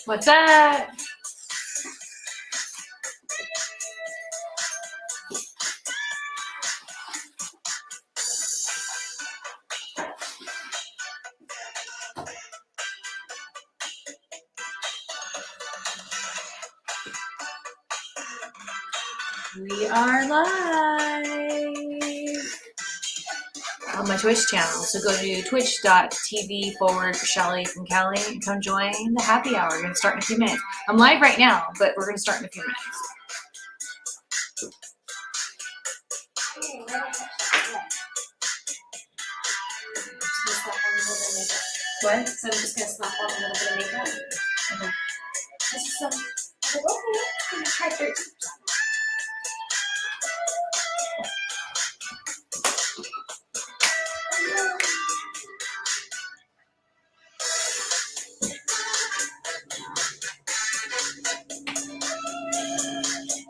What's up? We are live on my Twitch channel. So go to twitch.tv/Shelly from Cali and come join the happy hour. We're going to start in a few minutes. I'm live right now, but we're going to start in a few minutes. What? So I'm just going to slap on a little bit of makeup. Okay. This is some, okay, I'm going to try 13%.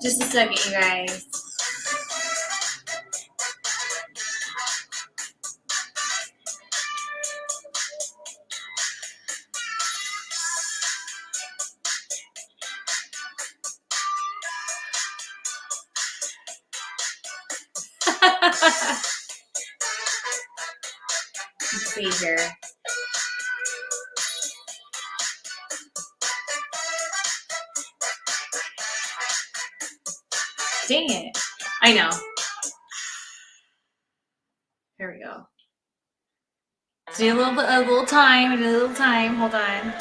Just a second, you guys. Let's see here. Dang it. I know. Here we go. Just need a little time. Hold on.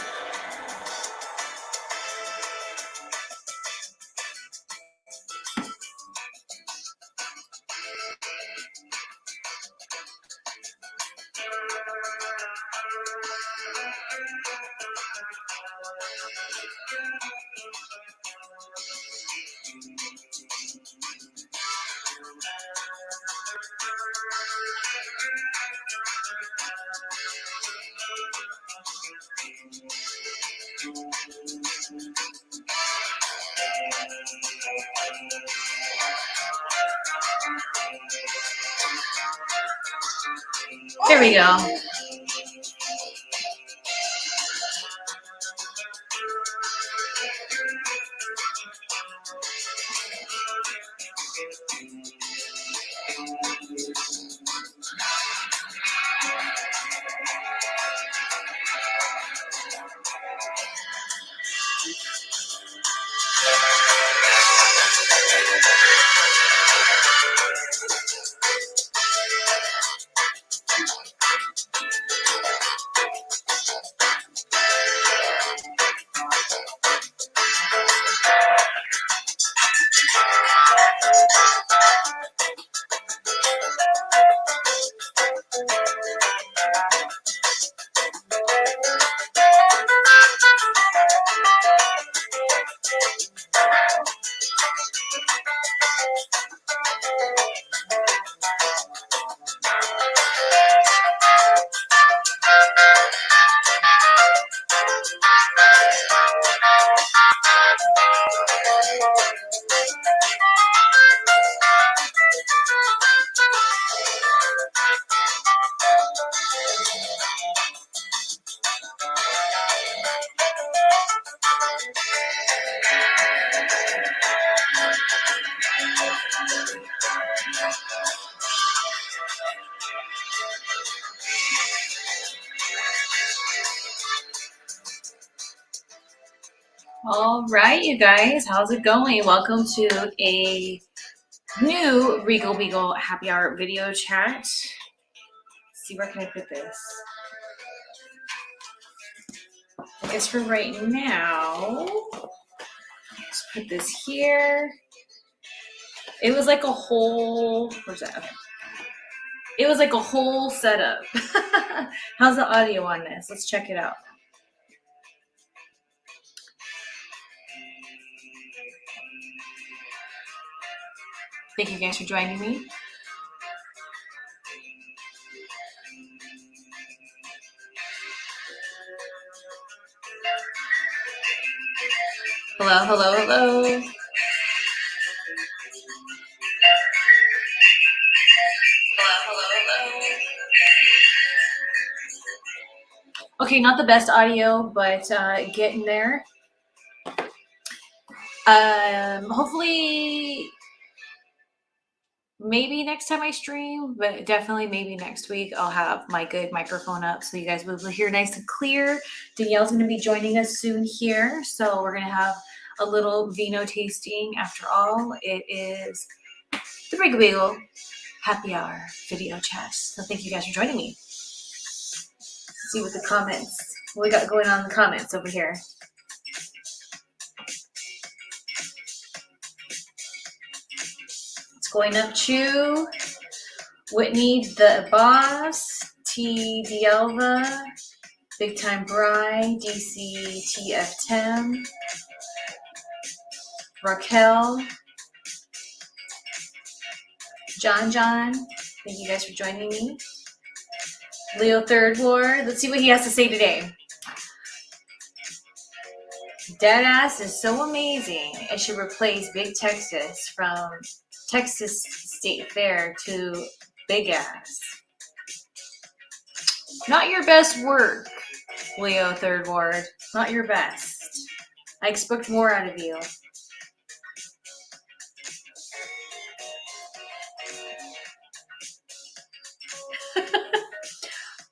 There we go. All right, you guys, how's it going? Welcome to a new Regal Beagle happy hour video chat. Let's see, where can I put this? I guess for right now, let's put this here. It was like a whole, where's that? Okay. It was like a whole setup. How's the audio on this? Let's check it out. Thank you guys for joining me. Hello, hello, hello. Okay, not the best audio, but getting there. Hopefully maybe next time I stream, but definitely maybe next week I'll have my good microphone up so you guys will hear nice and clear. Danielle's going to be joining us soon here, so we're going to have a little vino tasting. After all, it is the Beagle happy hour video chat. So thank you guys for joining me. Let's see what the comments, what we got going on in the comments over here. It's going up to Whitney the Boss, T Dielva, Big Time Bry, DC TF Tim, Raquel, John, thank you guys for joining me. Leo Third Ward, let's see what he has to say today. Deadass is so amazing. It should replace Big Texas from Texas State Fair to Big Ass. Not your best work, Leo Third Ward. Not your best. I expect more out of you.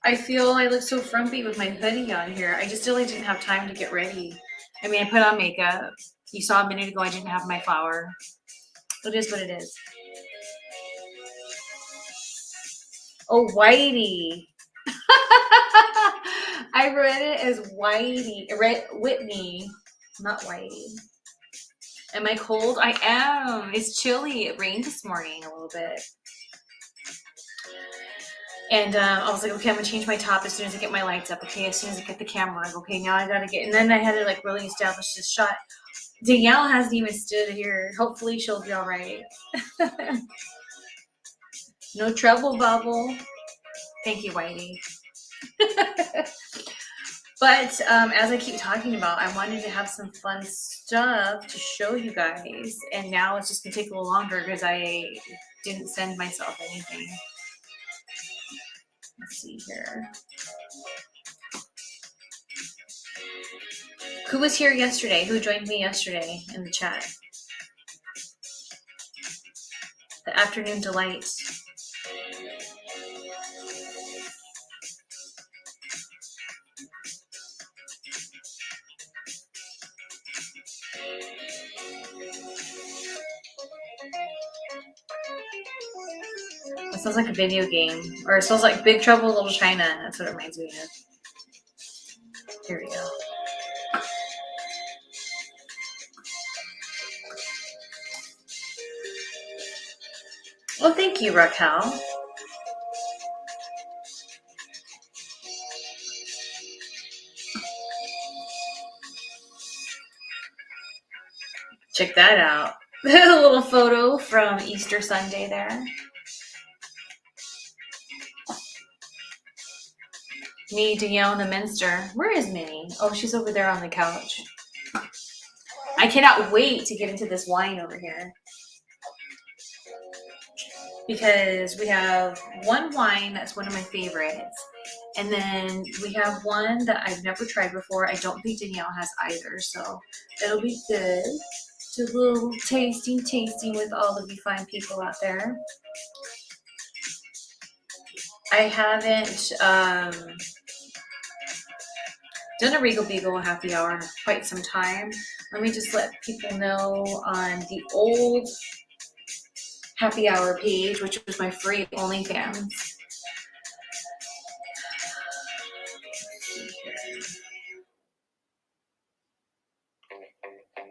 I feel I look so frumpy with my hoodie on here. I just really didn't have time to get ready. I mean, I put on makeup. You saw a minute ago I didn't have my flower. It is what it is. Oh, Whitey. I read it as Whitey. I read Whitney, not Whitey. Am I cold? I am. It's chilly. It rained this morning a little bit. And I was like, okay, I'm gonna change my top as soon as I get my lights up. Okay, as soon as I get the camera, okay, now I gotta get. And then I had to like really establish this shot. Danielle hasn't even stood here. Hopefully, she'll be all right. No trouble, Bubble. Thank you, Whitey. But as I keep talking about, I wanted to have some fun stuff to show you guys, and now it's just gonna take a little longer because I didn't send myself anything. Let's see here. Who was here yesterday? Who joined me yesterday in the chat? The Afternoon Delight. It sounds like a video game. Or it sounds like Big Trouble in Little China. That's what it reminds me of. Here we go. Well, thank you, Raquel. Check that out. A little photo from Easter Sunday there. Me, Danielle, and the Minster. Where is Minnie? Oh, she's over there on the couch. I cannot wait to get into this wine over here. Because we have one wine that's one of my favorites. And then we have one that I've never tried before. I don't think Danielle has either. So it'll be good. Do a little tasting with all of you fine people out there. I haven't done a Regal Beagle happy hour in quite some time. Let me just let people know on the old happy hour page, which was my free OnlyFans.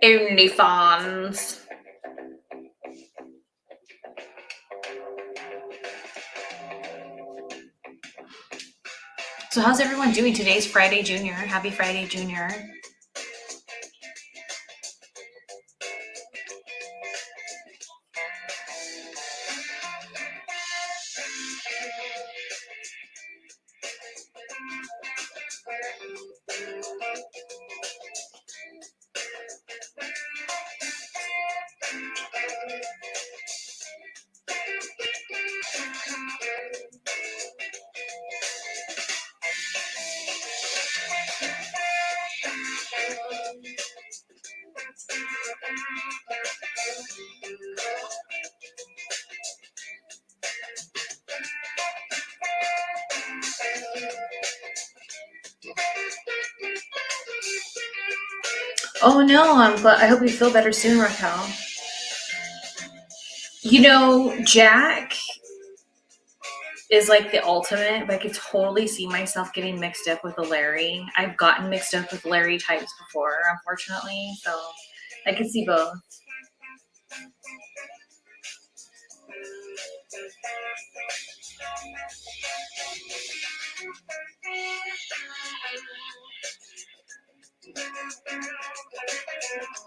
OnlyFans. So how's everyone doing? Today's Friday Junior. Happy Friday Junior. Oh no, I'm glad. I hope you feel better soon, Raquel. You know, Jack is like the ultimate, but I could totally see myself getting mixed up with a Larry. I've gotten mixed up with Larry types before, unfortunately, so I could see both.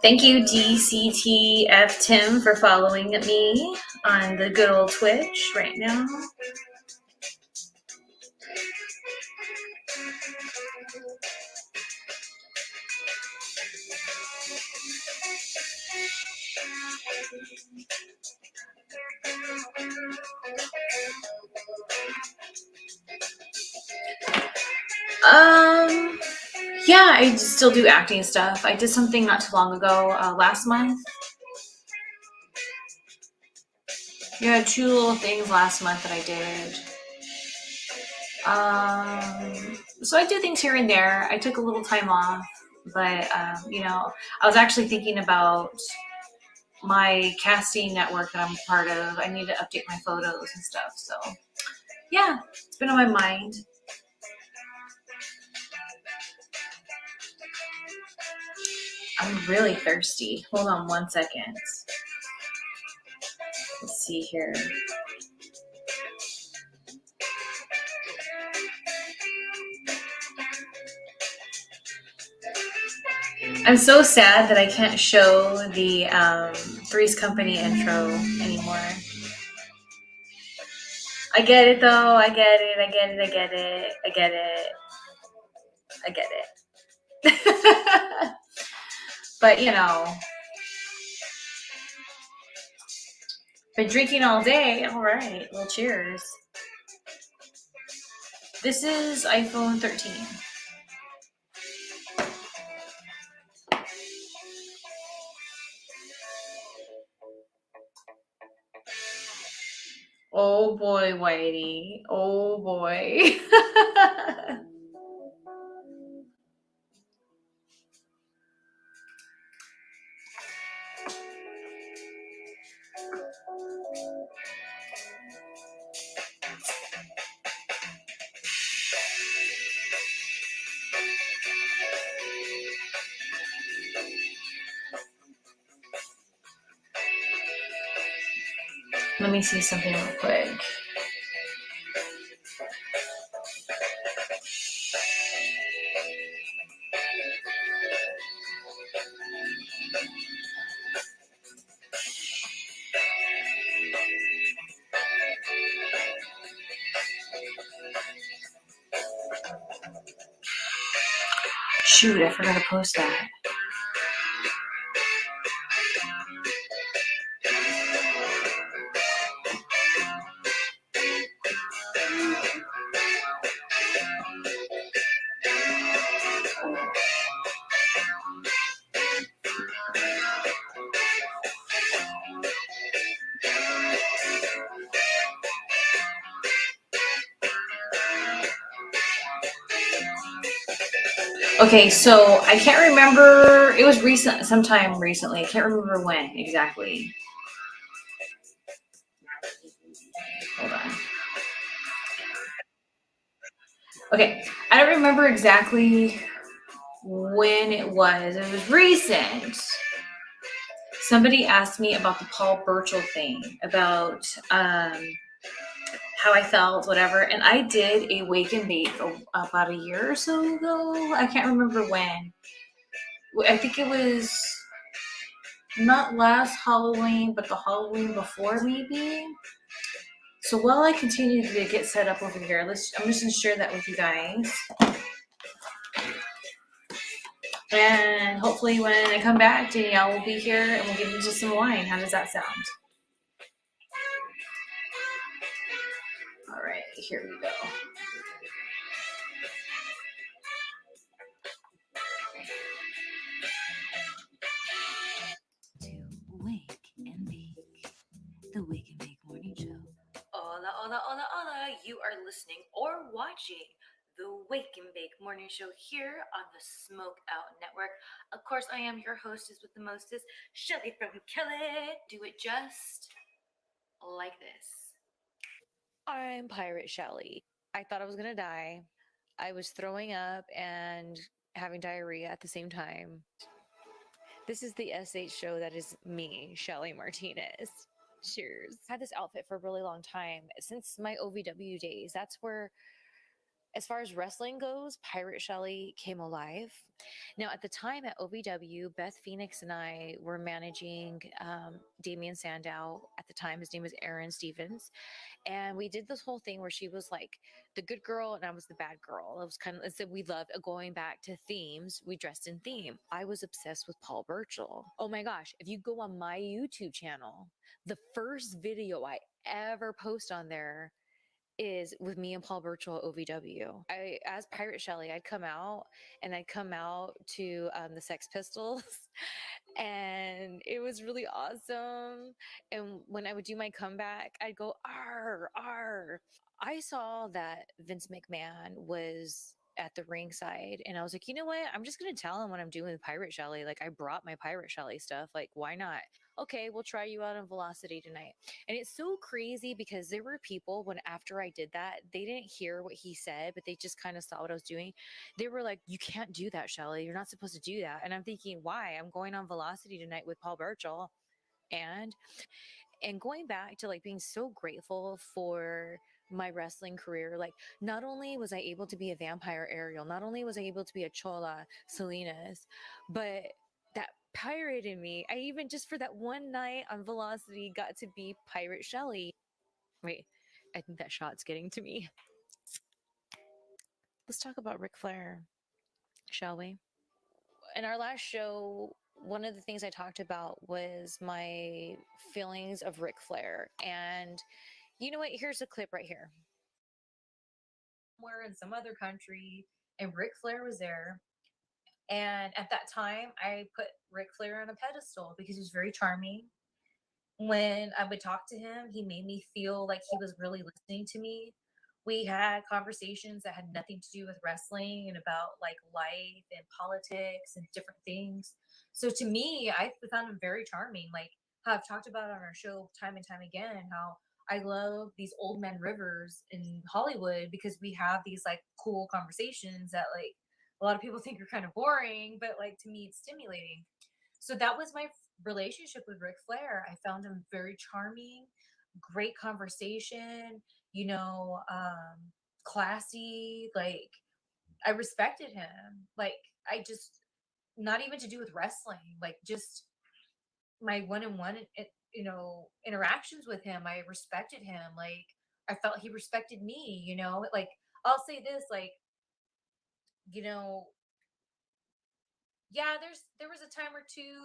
Thank you, DCTF Tim, for following me on the good old Twitch right now. Yeah, I still do acting stuff. I did something not too long ago, last month. Yeah, 2 little things last month that I did. So I do things here and there. I took a little time off, but you know, I was actually thinking about my casting network that I'm a part of. I need to update my photos and stuff. So yeah, it's been on my mind. I'm really thirsty. Hold on 1 second. Let's see here. I'm so sad that I can't show the Three's Company intro anymore. I get it though. I get it. I get it. I get it. I get it. I get it. But you know, been drinking all day. All right. Well, cheers. This is iPhone 13. Oh boy, Whitey. Oh boy. Let me see something real quick. Shoot, I forgot to post that. Okay, so I can't remember. It was recent, sometime recently. I can't remember when exactly. Hold on. Okay, I don't remember exactly when it was. It was recent. Somebody asked me about the Paul Burchill thing, about how I felt, whatever. And I did a wake and bake about a year or so ago. I can't remember when. I think it was not last Halloween, but the Halloween before, maybe. So while I continue to get set up over here, I'm just going to share that with you guys. And hopefully when I come back, Danielle will be here and we'll get into some wine. How does that sound? All right, here we go. To Wake and Bake, the Wake and Bake Morning Show. Hola, hola, hola, hola. You are listening or watching the Wake and Bake morning show here on the Smoke Out Network. Of course, I am your hostess with the mostest, Shelly from Kelly. Do it just like this. I'm Pirate Shelly. I thought I was going to die. I was throwing up and having diarrhea at the same time. This is the SH show that is me, Shelly Martinez. Cheers. I had this outfit for a really long time since my OVW days. That's where, as far as wrestling goes, Pirate Shelly came alive. Now, at the time at OVW, Beth Phoenix and I were managing Damian Sandow. At the time, his name was Aaron Stevens. And we did this whole thing where she was like the good girl and I was the bad girl. It was kind of, so we loved going back to themes. We dressed in theme. I was obsessed with Paul Burchill. Oh my gosh. If you go on my YouTube channel, the first video I ever post on there is with me and Paul Burchill at OVW. As Pirate Shelly, I'd come out to the Sex Pistols and it was really awesome. And when I would do my comeback, I'd go, "Arr, arr." I saw that Vince McMahon was at the ringside and I was like, you know what? I'm just going to tell him what I'm doing with Pirate Shelly. Like, I brought my Pirate Shelly stuff. Like, why not? Okay, we'll try you out on Velocity tonight. And it's so crazy because there were people when after I did that, they didn't hear what he said, but they just kind of saw what I was doing. They were like, you can't do that, Shelly. You're not supposed to do that. And I'm thinking, why? I'm going on Velocity tonight with Paul Burchill. And going back to like being so grateful for my wrestling career, like not only was I able to be a vampire Ariel, not only was I able to be a Chola Salinas, but that pirate in me, I even just for that one night on Velocity got to be Pirate Shelly. Wait, I think that shot's getting to me. Let's talk about Ric Flair, shall we? In our last show, one of the things I talked about was my feelings of Ric Flair. And you know what? Here's a clip right here. Somewhere in some other country, and Ric Flair was there. And at that time, I put Ric Flair on a pedestal because he was very charming. When I would talk to him, he made me feel like he was really listening to me. We had conversations that had nothing to do with wrestling and about like life and politics and different things. So to me, I found him very charming. Like how I've talked about on our show time and time again, how I love these old men rivers in Hollywood because we have these like cool conversations that like a lot of people think are kind of boring, but like to me it's stimulating. So that was my relationship with Ric Flair. I found him very charming, great conversation, classy. Like I respected him. Like I just, not even to do with wrestling, like just my one-on-one, interactions with him. I respected him. Like I felt he respected me. Like I'll say this, like you know, yeah, there was a time or two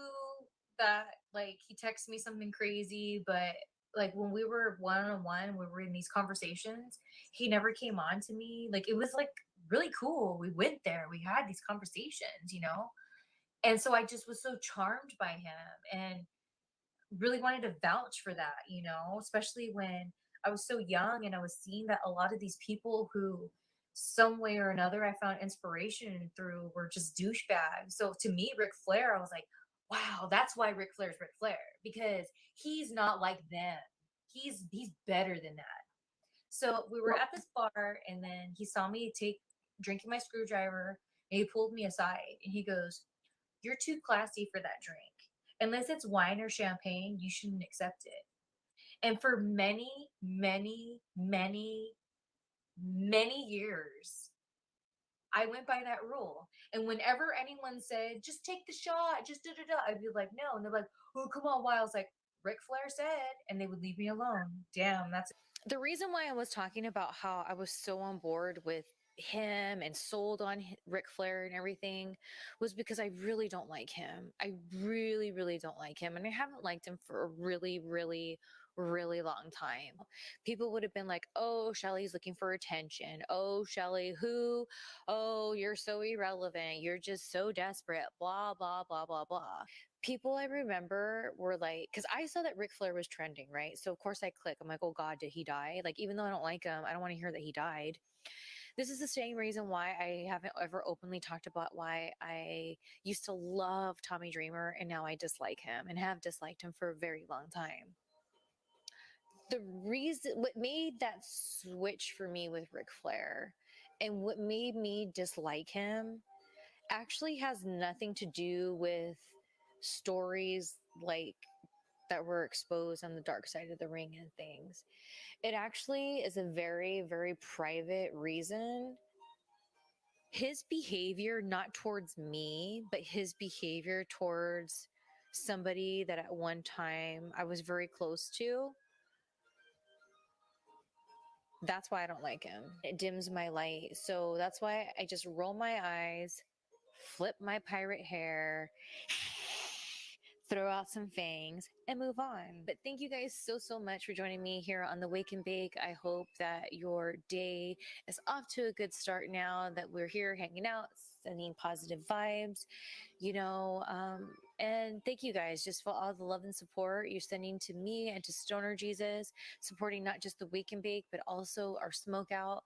that like he texted me something crazy, but like when we were one on one, we were in these conversations, he never came on to me. Like it was like really cool. We went there, we had these conversations. And so I just was so charmed by him and really wanted to vouch for that, especially when I was so young and I was seeing that a lot of these people who some way or another I found inspiration through were just douchebags. So to me, Ric Flair, I was like, wow, that's why Ric Flair's Ric Flair, because he's not like them. He's better than that. So we were at this bar and then he saw me drinking my screwdriver and he pulled me aside and he goes, "You're too classy for that drink. Unless it's wine or champagne, you shouldn't accept it." And for many, many, many, many years, I went by that rule. And whenever anyone said, "just take the shot, just da da da," I'd be like, "No." And they're like, "Oh, come on, why?" I was like, "Ric Flair said," and they would leave me alone. Damn, that's the reason why I was talking about how I was so on board with him and sold on Ric Flair and everything was because I really don't like him. I really, really don't like him. And I haven't liked him for a really, really, really long time. People would have been like, "Oh, Shelly's looking for attention. Oh, Shelly, who? Oh, you're so irrelevant. You're just so desperate. Blah, blah, blah, blah, blah." People I remember were like, because I saw that Ric Flair was trending, right? So of course I click. I'm like, oh God, did he die? Like, even though I don't like him, I don't want to hear that he died. This is the same reason why I haven't ever openly talked about why I used to love Tommy Dreamer and now I dislike him and have disliked him for a very long time. The reason, what made that switch for me with Ric Flair and what made me dislike him actually has nothing to do with stories like that were exposed on the dark side of the ring and things. It actually is a very, very private reason. His behavior, not towards me, but his behavior towards somebody that at one time I was very close to, that's why I don't like him. It dims my light. So that's why I just roll my eyes, flip my pirate hair, throw out some fangs, and move on. But thank you guys so, so much for joining me here on the Wake and Bake. I hope that your day is off to a good start now that we're here hanging out, sending positive vibes, you know. And thank you guys just for all the love and support you're sending to me and to Stoner Jesus, supporting not just the Wake and Bake, but also our smoke out.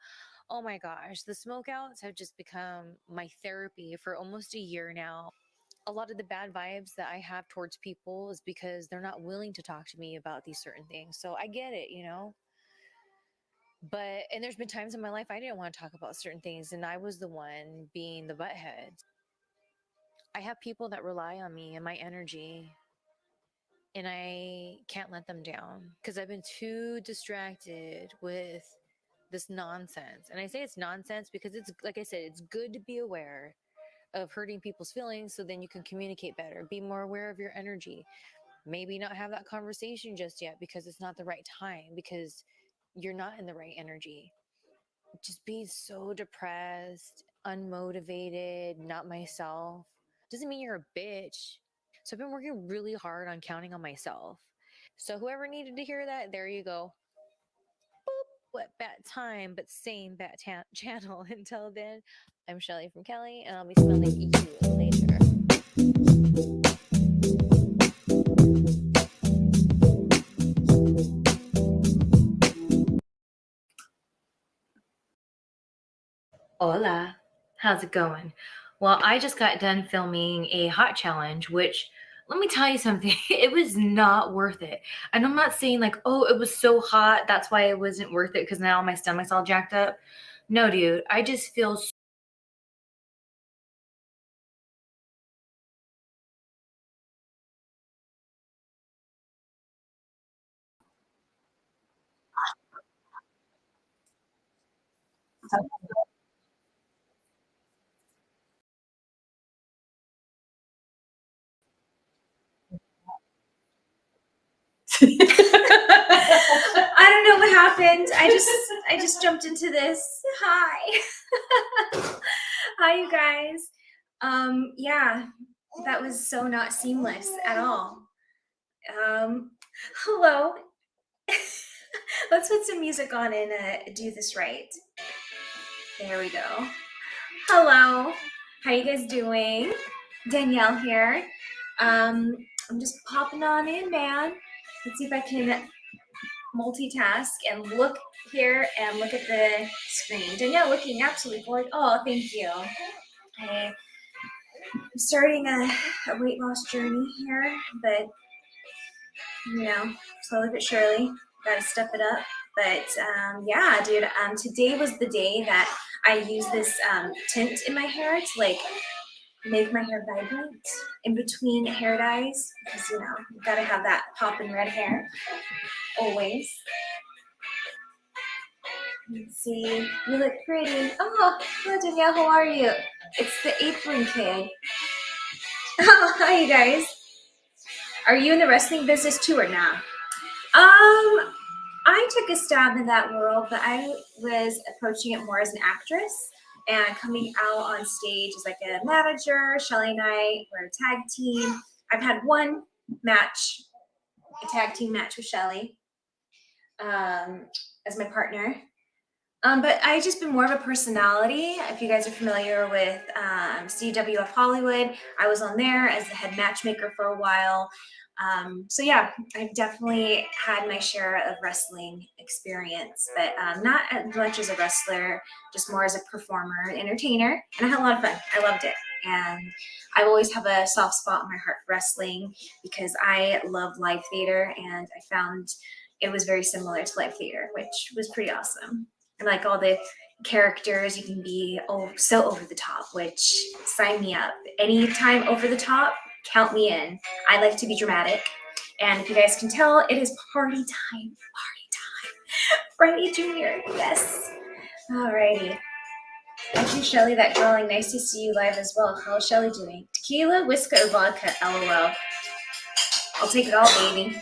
Oh my gosh, the smoke outs have just become my therapy for almost a year now. A lot of the bad vibes that I have towards people is because they're not willing to talk to me about these certain things. So I get it, you know. But and there's been times in my life I didn't want to talk about certain things and I was the one being the butthead. I have people that rely on me and my energy and I can't let them down because I've been too distracted with this nonsense. And I say it's nonsense because it's like I said, it's good to be aware of hurting people's feelings so then you can communicate better, be more aware of your energy. Maybe not have that conversation just yet because it's not the right time, because you're not in the right energy. Just being so depressed, unmotivated, not myself doesn't mean you're a bitch. So I've been working really hard on counting on myself. So whoever needed to hear that, there you go. Boop. What bat time, but same channel. Until then, I'm Shelly from Kelly, and I'll be smelling you later. Hola, how's it going? Well, I just got done filming a hot challenge, which let me tell you something, it was not worth it. And I'm not saying like, oh, it was so hot, that's why it wasn't worth it because now my stomach's all jacked up. No, dude, I just feel I don't know what happened. I just jumped into this. Hi. Hi you guys. Yeah, that was so not seamless at all. Hello. Let's put some music on and do this right. There we go. Hello. How you guys doing? Danielle here. I'm just popping on in, man. Let's see if I can multitask and look here and look at the screen. Danielle looking absolutely gorgeous. Oh, thank you. I'm starting a weight loss journey here, but you know, slowly but surely, gotta step it up. But yeah, dude, today was the day that I used this tint in my hair to like make my hair vibrant in between hair dyes because you know you gotta have that pop in red hair always. Let's see, you look pretty. Oh, hello Danielle, how are you? It's the apron kid. Oh, hi you guys. Are you in the wrestling business too or not? I took a stab in that world, but I was approaching it more as an actress and coming out on stage as like a manager. Shelly and I were a tag team. I've had one match, a tag team match with Shelly as my partner. But I just been more of a personality. If you guys are familiar with CWF Hollywood, I was on there as the head matchmaker for a while. So yeah, I've definitely had my share of wrestling experience, but not as much as a wrestler, just more as a performer, entertainer, and I had a lot of fun. I loved it, and I always have a soft spot in my heart for wrestling because I love live theater, and I found it was very similar to live theater, which was pretty awesome. And like all the characters, you can be so over the top, which sign me up. Anytime over the top, count me in. I like to be dramatic. And if you guys can tell, it is party time. Party time. Friday Junior. Yes. Alrighty. Thank you, Shelly, that drawing. Nice to see you live as well. How's Shelly doing? Tequila, whiskey, or vodka? LOL. I'll take it all, baby.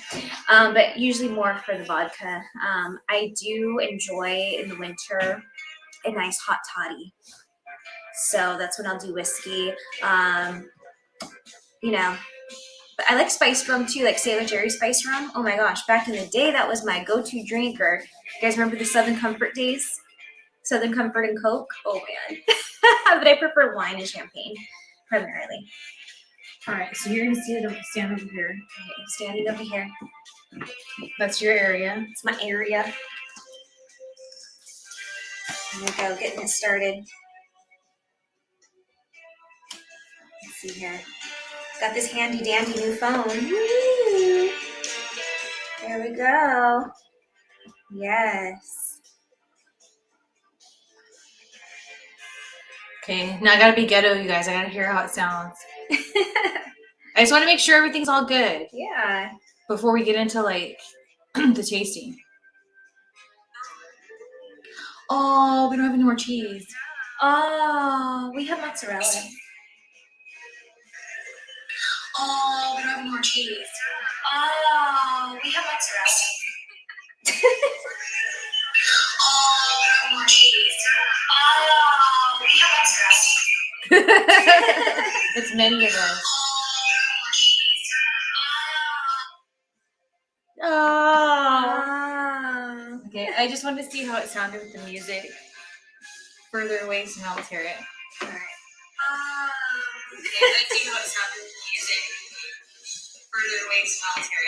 But usually more for the vodka. I do enjoy in the winter a nice hot toddy. So that's when I'll do whiskey. You know, but I like spiced rum too, like Sailor Jerry spiced rum. Oh my gosh, back in the day, that was my go-to drink. Or you guys remember the Southern Comfort days? Southern Comfort and Coke? Oh man. But I prefer wine and champagne, primarily. All right, so you're gonna stand over here. Okay, I'm standing over here. That's your area. It's my area. Here we go, getting it started. Let's see here. Got this handy dandy new phone. Woo! There we go. Yes. Okay, now I gotta be ghetto, you guys. I gotta hear how it sounds. I just want to make sure everything's all good Yeah. before we get into like the tasting. Oh, we don't have any more cheese. Oh, we have mozzarella. Oh, we don't have any more cheese. Oh, we have mozzarella. Oh, we don't have any more cheese. Oh, we have mozzarella. It's many of us. Oh. Okay, I just wanted to see how it sounded with the music further away, so now let's hear it. All right. Okay, let's see how it sounded with the music further away, so now let's hear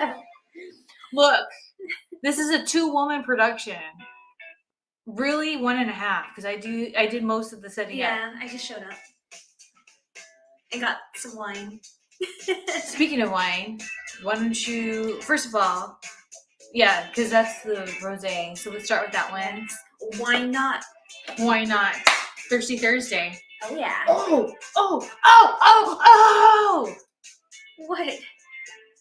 it. Look, this is a 2-woman production. Really, 1.5, because I did most of the setting up. Yeah, I just showed up. I got some wine. Speaking of wine, why don't you, first of all, yeah, because that's the rosé. So let's start with that one. Why not? Why not? Thirsty Thursday. Oh yeah. Oh, oh, oh, oh, oh! What?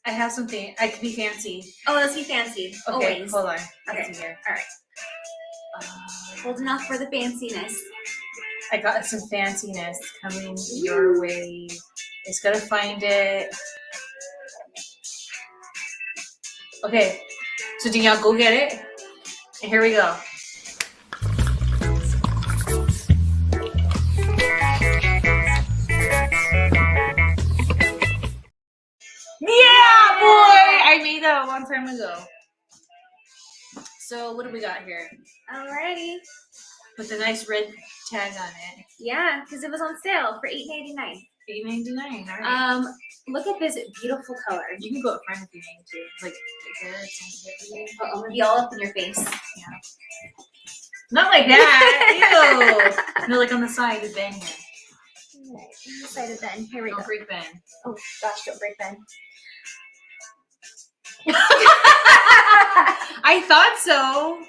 I have something. I could be fancy. Oh, let's be fancy. Okay, Always. hold on. Okay. Let's see here. All right. Holding off for the fanciness. I got some fanciness coming your way. Just gotta find it. Okay, so Danielle, go get it. And here we go. Yeah, boy! I made that a long time ago. So what do we got here? Alrighty. With a nice red tag on it. Yeah, because it was on sale for $8.99. $8.99. All right. Look at this beautiful color. You can go up front if you need to. Like right there. Oh, I'm gonna be all up in your face. Yeah. Not like that. Ew. No, like on the side of Ben here. Alright, on the side of Ben. Here we Don't go. break Ben. Oh gosh, don't break Ben. I thought so.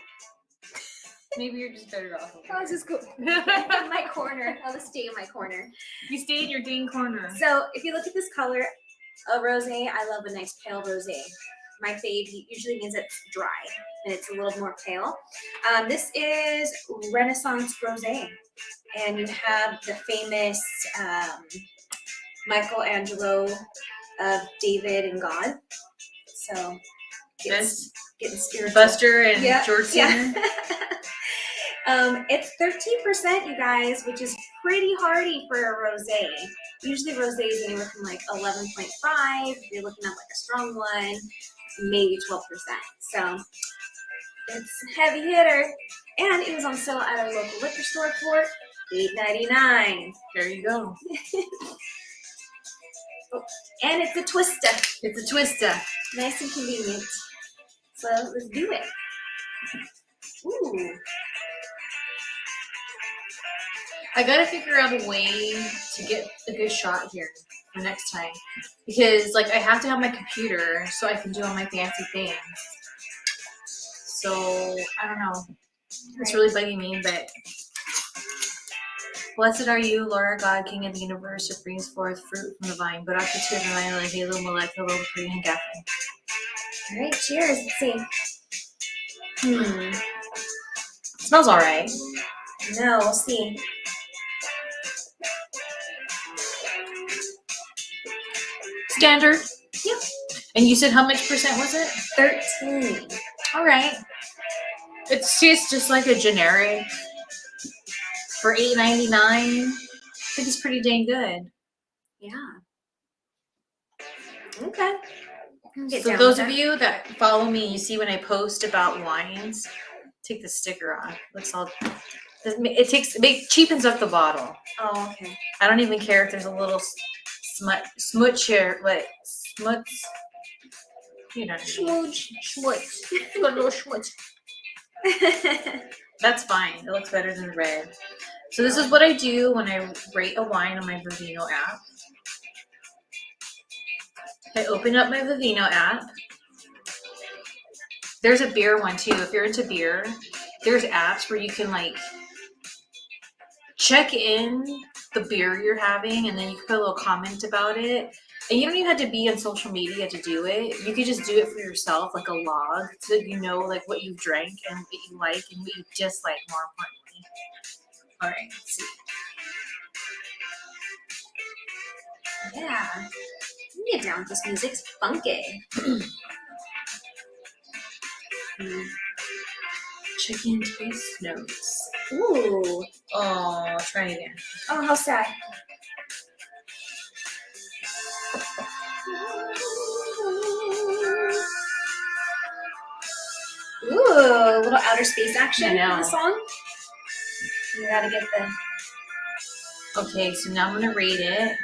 Maybe you're just better off. Oh, this is cool. My corner. I'll just stay in my corner. You stay in your dang corner. So if you look at this color, a rosé, I love a nice pale rosé. My fave usually means it's dry and it's a little more pale. This is Renaissance Rosé, and you have the famous Michelangelo of David and God. So getting spiritual. Buster and George Center. Yeah. It's 13%, you guys, which is pretty hearty for a rosé. Usually rosé is anywhere from like 11.5. If you're looking at like a strong one, maybe 12%. So it's a heavy hitter. And it was on sale at our local liquor store for $8.99. There you go. And it's a twister. It's a twister. Nice and convenient. So let's do it. Ooh. I gotta figure out a way to get a good shot here for next time. Because, like, I have to have my computer so I can do all my fancy things. So, I don't know. It's really bugging me, but... Blessed are you, Lord God, King of the universe, who brings forth fruit from the vine, but after two of the vine, like Halo, Molecular, Pretty, and Gaffin. All right, cheers. Let's see. Smells alright. No, we'll see. Standard. Yep. And you said how much percent was it? 13. Alright. It tastes just like a generic. For $8.99, I think it's pretty dang good. Yeah. Okay. So those of you that follow me, you see when I post about wines, take the sticker off. Looks all. It cheapens up the bottle. Oh, okay. I don't even care if there's a little smudge here, like smuts. You know, schmooch, schmutz. A little schmutz. That's fine. It looks better than the red. So this is what I do when I rate a wine on my Vivino app. I open up my Vivino app. There's a beer one too. If you're into beer, there's apps where you can like check in the beer you're having, and then you can put a little comment about it. And you don't even have to be on social media to do it. You could just do it for yourself, like a log, so that you know like what you drank and what you like and what you dislike, more importantly. All right, let's see. Yeah. You can get down with this music. It's funky. Chicken taste notes. Ooh. Oh, try it again. Oh, how sad. Ooh, a little outer space action in the song. You gotta get the... Okay, so now I'm gonna rate it.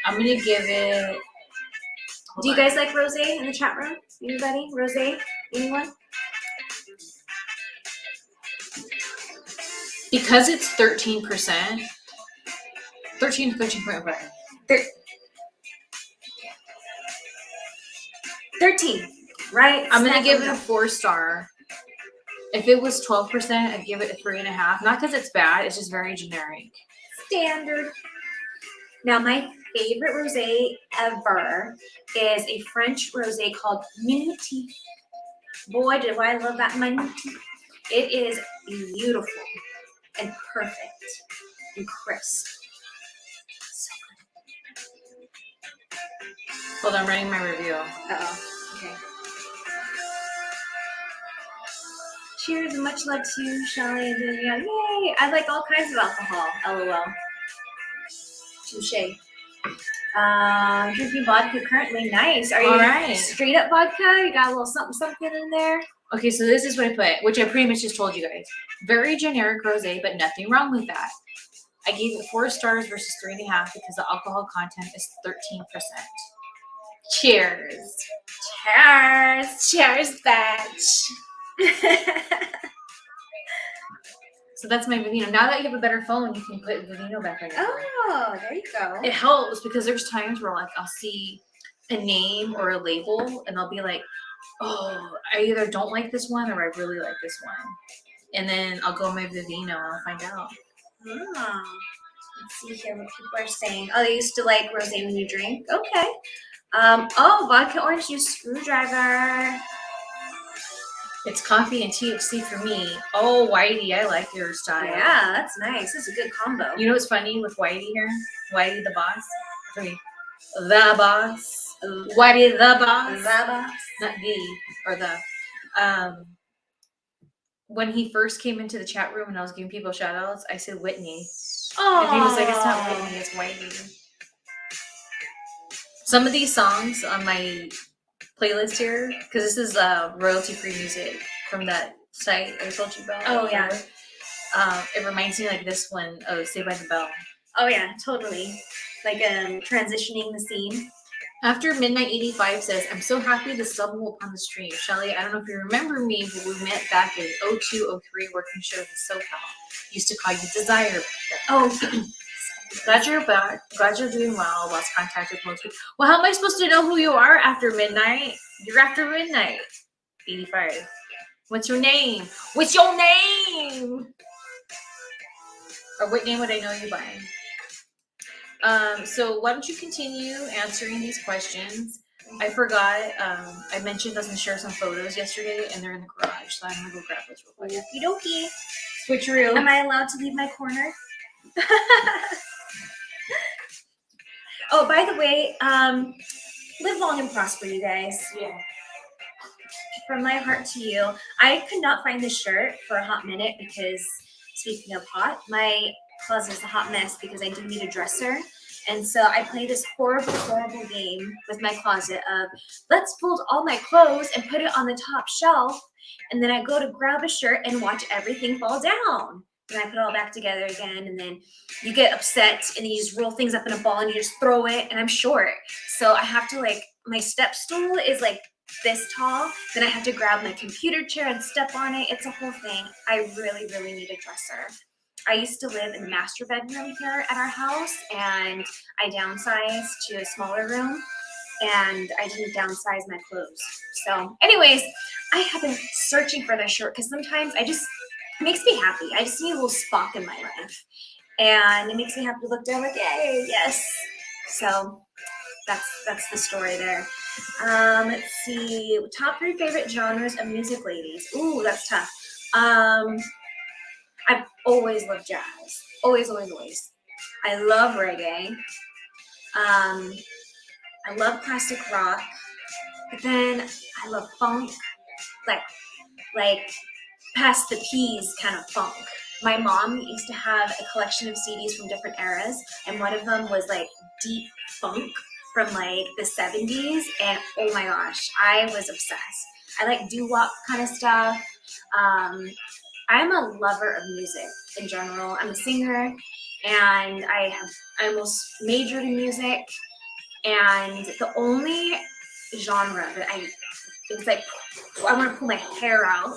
I'm gonna give it. Do you guys like rosé in the chat room? Anybody? Rosé? Anyone? Because it's 13%. 13 to 13.5. 13, right? I'm gonna give it a 4-star. If it was 12%, I'd give it a 3.5. Not because it's bad, it's just very generic. Standard. Now, my favorite rosé ever is a French rosé called Minuti. Boy, do I love that Minuti. It is beautiful and perfect and crisp. So good. Hold on, I'm writing my review. Uh-oh. Okay. Cheers and much love to you, Shelly and Vivian. Yay! I like all kinds of alcohol. LOL. Touche. Drinking vodka currently. Nice. Are you All right. straight up vodka? You got a little something in there? Okay, so this is what I put, which I pretty much just told you guys. Very generic rosé, but nothing wrong with that. I gave it 4 stars versus 3.5 because the alcohol content is 13%. Cheers. Cheers. Cheers, bitch. So that's my Vivino. Now that you have a better phone, you can put Vivino back on your phone. Oh, there you go. It helps because there's times where like I'll see a name or a label and I'll be like, oh, I either don't like this one or I really like this one. And then I'll go my Vivino and I'll find out. Oh. Let's see here what people are saying. Oh, they used to like rosé when you drink. Okay. Oh, vodka orange juice screwdriver. It's coffee and THC for me. Oh, Whitey, I like your style. Yeah, that's nice. That's a good combo. You know what's funny with Whitey here? Whitey the boss. I mean, the boss. Whitey the boss. The boss. Not the or the. When he first came into the chat room and I was giving people shout outs, I said Whitney. Oh. And he was like, it's not Whitney, it's Whitey. Some of these songs on my playlist here, because this is royalty-free music from that site I told you about. Oh, yeah. it reminds me like this one of Saved by the Bell. Oh yeah, totally. Like transitioning the scene. After Midnight 85 says, I'm so happy to stumble upon the stream. Shelly, I don't know if you remember me, but we met back in 0203 working shows in SoCal. Used to call you Desire. Oh, Glad you're back. Glad you're doing well. Lost contact with most people. Well, how am I supposed to know who you are after midnight? You're after midnight. 85. What's your name? What's your name? Or what name would I know you by? So why don't you continue answering these questions? I forgot. I mentioned us and share some photos yesterday, and they're in the garage, so I'm gonna go grab those real quick. okie dokie. Switcheroo. Am I allowed to leave my corner? Oh, by the way, live long and prosper, you guys. Yeah. From my heart to you. I could not find this shirt for a hot minute because, speaking of hot, my closet is a hot mess because I do need a dresser. And so I play this horrible, horrible game with my closet of let's fold all my clothes and put it on the top shelf. And then I go to grab a shirt and watch everything fall down. And I put it all back together again. And then you get upset and you just roll things up in a ball and you just throw it. And I'm short. So I have to my step stool is like this tall. Then I have to grab my computer chair and step on it. It's a whole thing. I really, really need a dresser. I used to live in the master bedroom here at our house, and I downsized to a smaller room, and I didn't downsize my clothes. So anyways, I have been searching for this shirt because sometimes it makes me happy. I just need a little spark in my life, and it makes me happy to look down like, yay, yes. So that's the story there. Let's see, top 3 favorite genres of music, ladies. Ooh, that's tough. I've always loved jazz. Always, always, always. I love reggae. I love classic rock. But then I love funk. Like past the peas kind of funk. My mom used to have a collection of CDs from different eras, and one of them was like deep funk from like the 70s, and oh my gosh, I was obsessed. I like doo-wop kind of stuff. I'm a lover of music in general. I'm a singer, and I almost majored in music, and the only genre that it's like I want to pull my hair out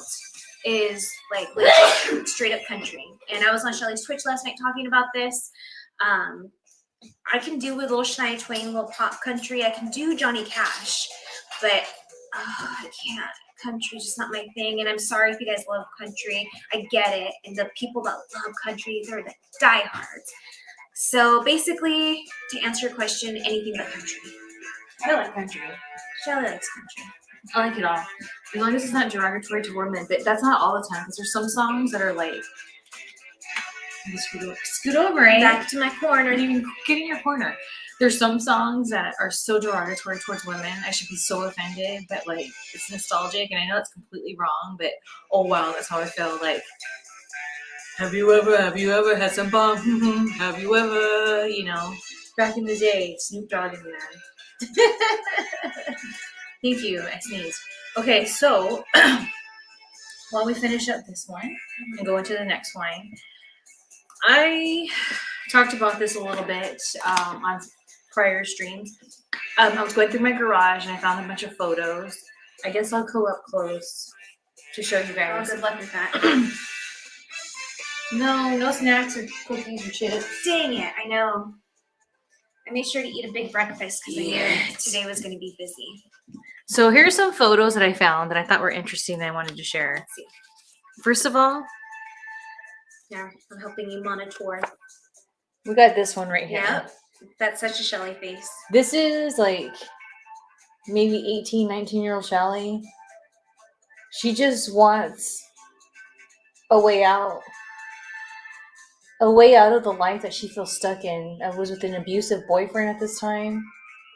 is like straight up country. And I was on Shelly's Twitch last night talking about this. I can do a little Shania Twain, a little pop country. I can do Johnny Cash, but I can't. Country's just not my thing, and I'm sorry if you guys love country. I get it, and the people that love country, they're the diehards. So basically, to answer your question, anything but country. I like country. Shelly likes country. I like it all. As long as it's not derogatory to women, but that's not all the time, because there's some songs that are like, scoot over, right? Back to my corner. And you can get in your corner. There's some songs that are so derogatory towards women. I should be so offended, but like it's nostalgic, and I know it's completely wrong, but oh wow, that's how I feel. Like, have you ever had some bomb? Have you ever, back in the day, Snoop Dogg and that. Thank you. I sneezed. Okay, so while we finish up this one and go into the next one, I talked about this a little bit on prior streams. I was going through my garage and I found a bunch of photos. I guess I'll go up close to show you Oh, guys. good luck with that. No snacks or cookies or chips. Dang it, I know. I made sure to eat a big breakfast because I knew today was going to be busy. So here's some photos that I found that I thought were interesting that I wanted to share. Let's see. First of all, Yeah, I'm helping you monitor. we got this one right here. Yep. That's such a Shelly face. This is like maybe 18, 19-year-old Shelly. She just wants a way out. A way out of the life that she feels stuck in. I was with an abusive boyfriend at this time.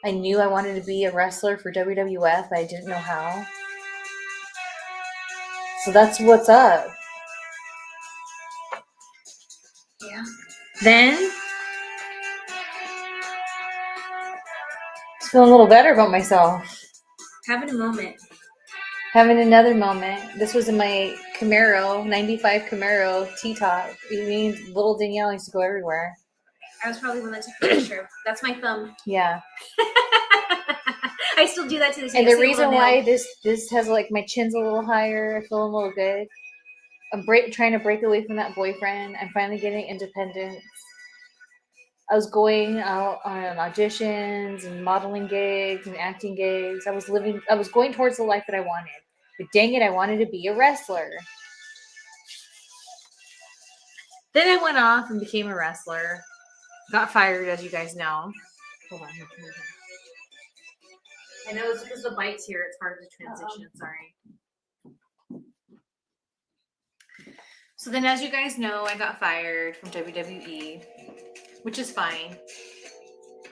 I knew I wanted to be a wrestler for WWF, but I didn't know how. So that's what's up. Yeah. Then, just feeling a little better about myself. Having a moment. Having another moment. This was in my Camaro, 95 Camaro, T-top. You mean little Danielle used to go everywhere. I was probably the one that took the picture. That's my thumb. Yeah. I still do that to this day. And I the see a little reason why nail. this has like my chin's a little higher, I feel a little good. I'm trying to break away from that boyfriend. I'm finally getting independence. I was going out on auditions and modeling gigs and acting gigs. I was going towards the life that I wanted. But dang it, I wanted to be a wrestler. Then I went off and became a wrestler. Got fired, as you guys know. Hold on. I know it's because the bike's here. It's hard to transition. Sorry. So then, as you guys know, I got fired from WWE, which is fine.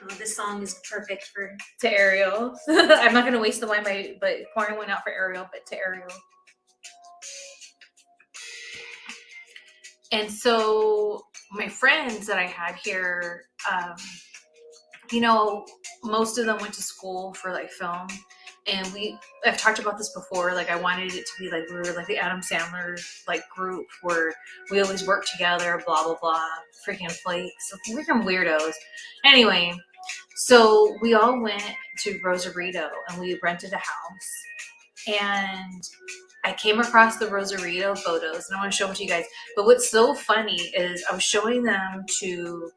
Oh, this song is perfect for. To Ariel. I'm not going to waste the wine, but pouring one out for Ariel, but to Ariel. And so my friends that I had here, most of them went to school for like film. And I've talked about this before. Like I wanted it to be like, we were like the Adam Sandler like group where we always work together, blah, blah, blah, freaking flakes, freaking weirdos. Anyway, so we all went to Rosarito and we rented a house. And I came across the Rosarito photos and I want to show them to you guys. But what's so funny is I was showing them to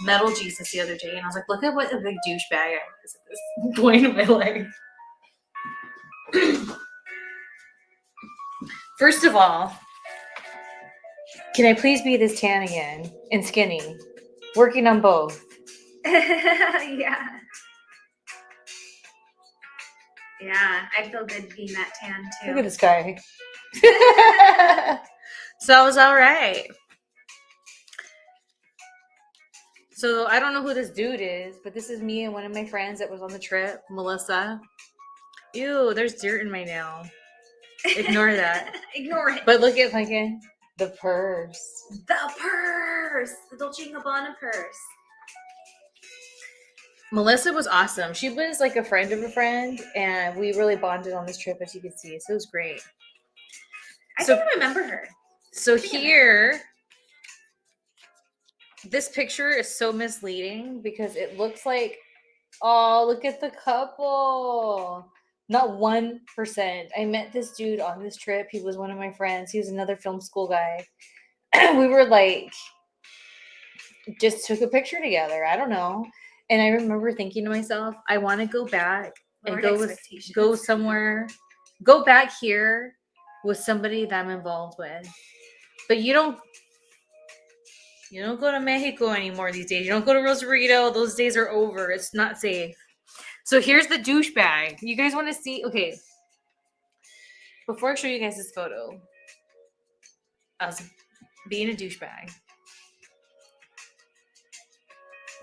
Metal Jesus the other day and I was like, look at what a big douchebag I was at this point in my life. First of all, can I please be this tan again and skinny? Working on both. Yeah. Yeah, I feel good being that tan too. Look at this guy. So I was all right. So I don't know who this dude is, but this is me and one of my friends that was on the trip, Melissa. Ew, there's dirt in my nail. Ignore that. Ignore it. But look at fucking the purse. The purse. The Dolce & Gabbana purse. Melissa was awesome. She was like a friend of a friend, and we really bonded on this trip, as you can see. So it was great. I think I remember her. So here, this picture is so misleading because it looks like, oh, look at the couple. Not 1%. I met this dude on this trip. He was one of my friends. He was another film school guy. We were like, just took a picture together. I don't know. And I remember thinking to myself, I want to go back and go somewhere, go back here with somebody that I'm involved with. But you don't go to Mexico anymore these days. You don't go to Rosarito. Those days are over. It's not safe. So here's the douchebag. You guys want to see? Okay. Before I show you guys this photo, I was being a douchebag.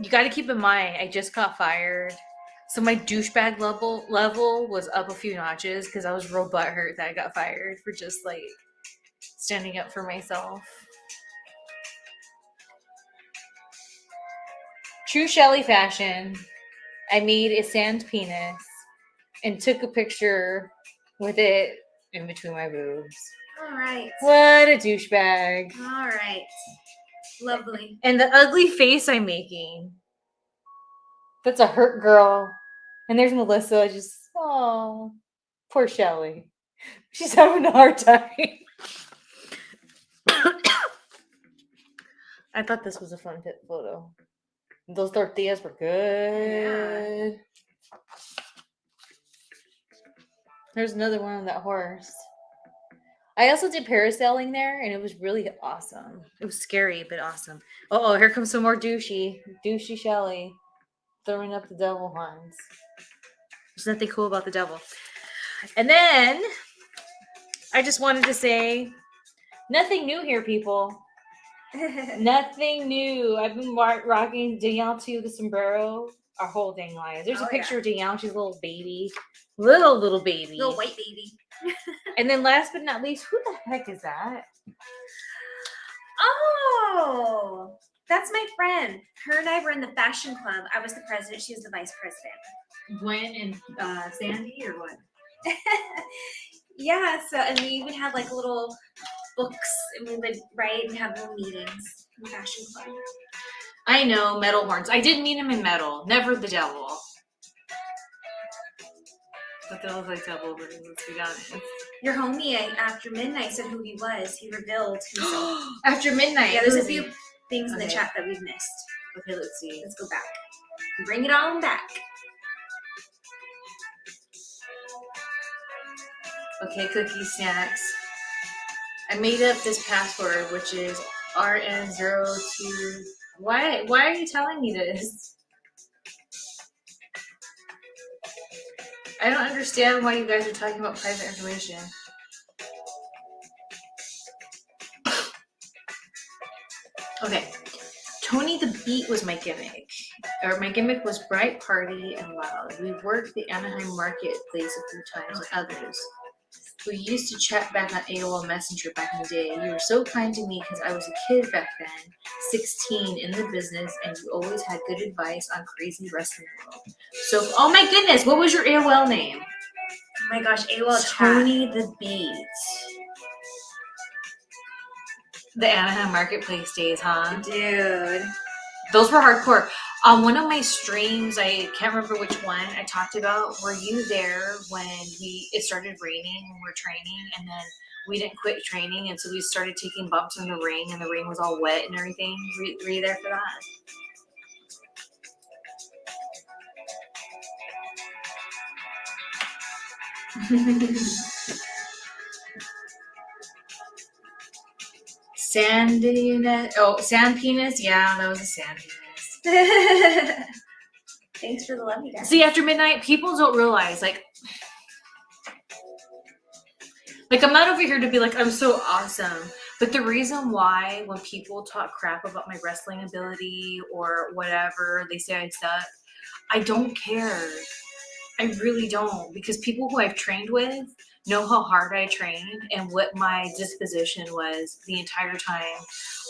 You got to keep in mind, I just got fired. So my douchebag level was up a few notches because I was real butthurt that I got fired for just like standing up for myself. True Shelly fashion. I made a sand penis and took a picture with it in between my boobs. All right. What a douchebag. All right. Lovely. And the ugly face I'm making. That's a hurt girl. And there's Melissa just, oh, poor Shelly. She's having a hard time. I thought this was a fun photo. Those tortillas were good. Yeah. There's another one on that horse. I also did parasailing there, and it was really awesome. It was scary, but awesome. Oh, here comes some more douchey Shelly throwing up the devil horns. There's nothing cool about the devil. And then I just wanted to say, nothing new here, people. Nothing new. I've been rocking Danielle too, the sombrero, our whole dang lives. There's a picture of Danielle. She's a little baby. Little baby. Little white baby. And then last but not least, who the heck is that? Oh, that's my friend. Her and I were in the fashion club. I was the president. She was the vice president. Gwen and Sandy or what? Yeah, so, and we even had like little books, and we would write and have little meetings in Fashion Club. I know, metal horns. I did meet him in metal. Never the devil. But they look like devil horns, let's be honest. Your homie after midnight said who he was. He revealed himself. After midnight. Yeah, there's who a is he? few things in the Okay. chat that we've missed. Okay, let's see. Let's go back. Bring it on back. Okay, cookie snacks. I made up this password, which is RN02. Why are you telling me this? I don't understand why you guys are talking about private information. Okay. Tony the Beat was my gimmick. Or my gimmick was bright, party, and loud. We worked the Anaheim marketplace a few times with others. We used to chat back on AOL Messenger back in the day. You were so kind to me because I was a kid back then, 16 in the business, and you always had good advice on crazy wrestling world. So, oh my goodness, what was your AOL name? Oh my gosh, AOL chat. Tony the Beat. The Anaheim marketplace days, huh? Dude. Those were hardcore. On one of my streams, I can't remember which one I talked about. Were you there when it started raining and we're training, and then we didn't quit training, and so we started taking bumps in the ring, and the ring was all wet and everything? Were you there for that? Sand penis? Oh, sand penis? Yeah, that was a sand penis. Thanks for the love, you guys. See, after midnight, people don't realize, like I'm not over here to be like, I'm so awesome. But the reason why when people talk crap about my wrestling ability or whatever, they say I suck, I don't care. I really don't. Because people who I've trained with know how hard I trained and what my disposition was the entire time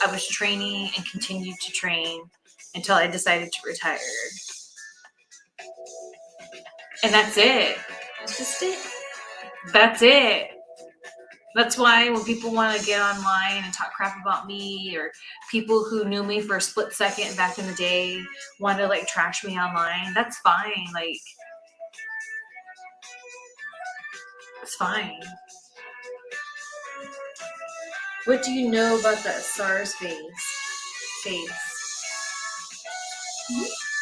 I was training and continued to train until I decided to retire. And that's it. That's just it. That's it. That's why when people want to get online and talk crap about me, or people who knew me for a split second back in the day want to like trash me online, that's fine. Like, it's fine. What do you know about that SARS phase?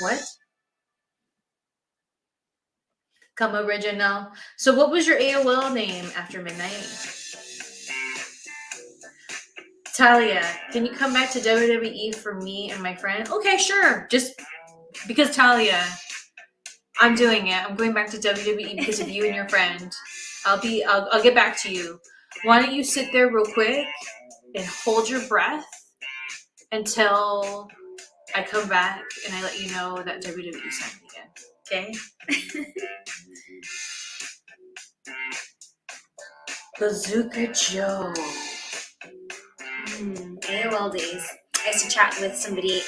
What? Come original. So what was your AOL name after midnight? Talia, can you come back to WWE for me and my friend? Okay, sure. Just because Talia, I'm doing it. I'm going back to WWE because of you and your friend. I'll get back to you. Why don't you sit there real quick and hold your breath until I come back and I let you know that WWE sent me again. Okay? Bazooka Joe. AOL days. I used to chat with somebody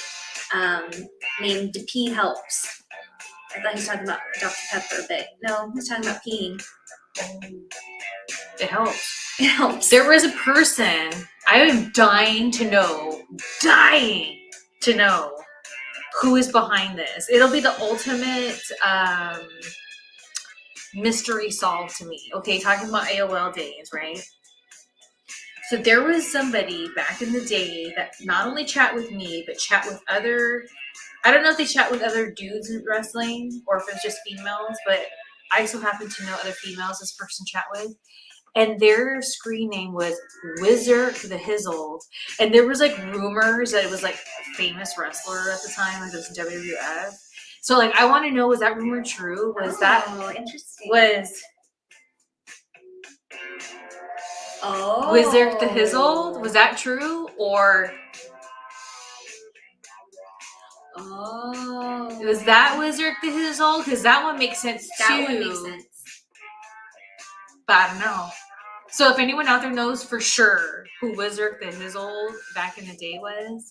named P Helps. I thought he was talking about Dr. Pepper, but no, he was talking about peeing. It helps. It helps. There was a person, I am dying to know who is behind this. It'll be the ultimate mystery solved to me. Okay, talking about AOL days, right? So there was somebody back in the day that not only chat with me, but chat with other, I don't know if they chat with other dudes in wrestling or if it's just females, but I so happen to know other females this person chat with. And their screen name was Wizard the Hizzled. And there was like rumors that it was like a famous wrestler at the time, like it was WWF. So like, I want to know, was that rumor true? Was that interesting? Wizard the Hizzled? Was that true? Or was that Wizard the Hizzled? Because that one makes sense too. That one makes sense. But I don't know. So if anyone out there knows for sure who Wizard the Hizzled back in the day was,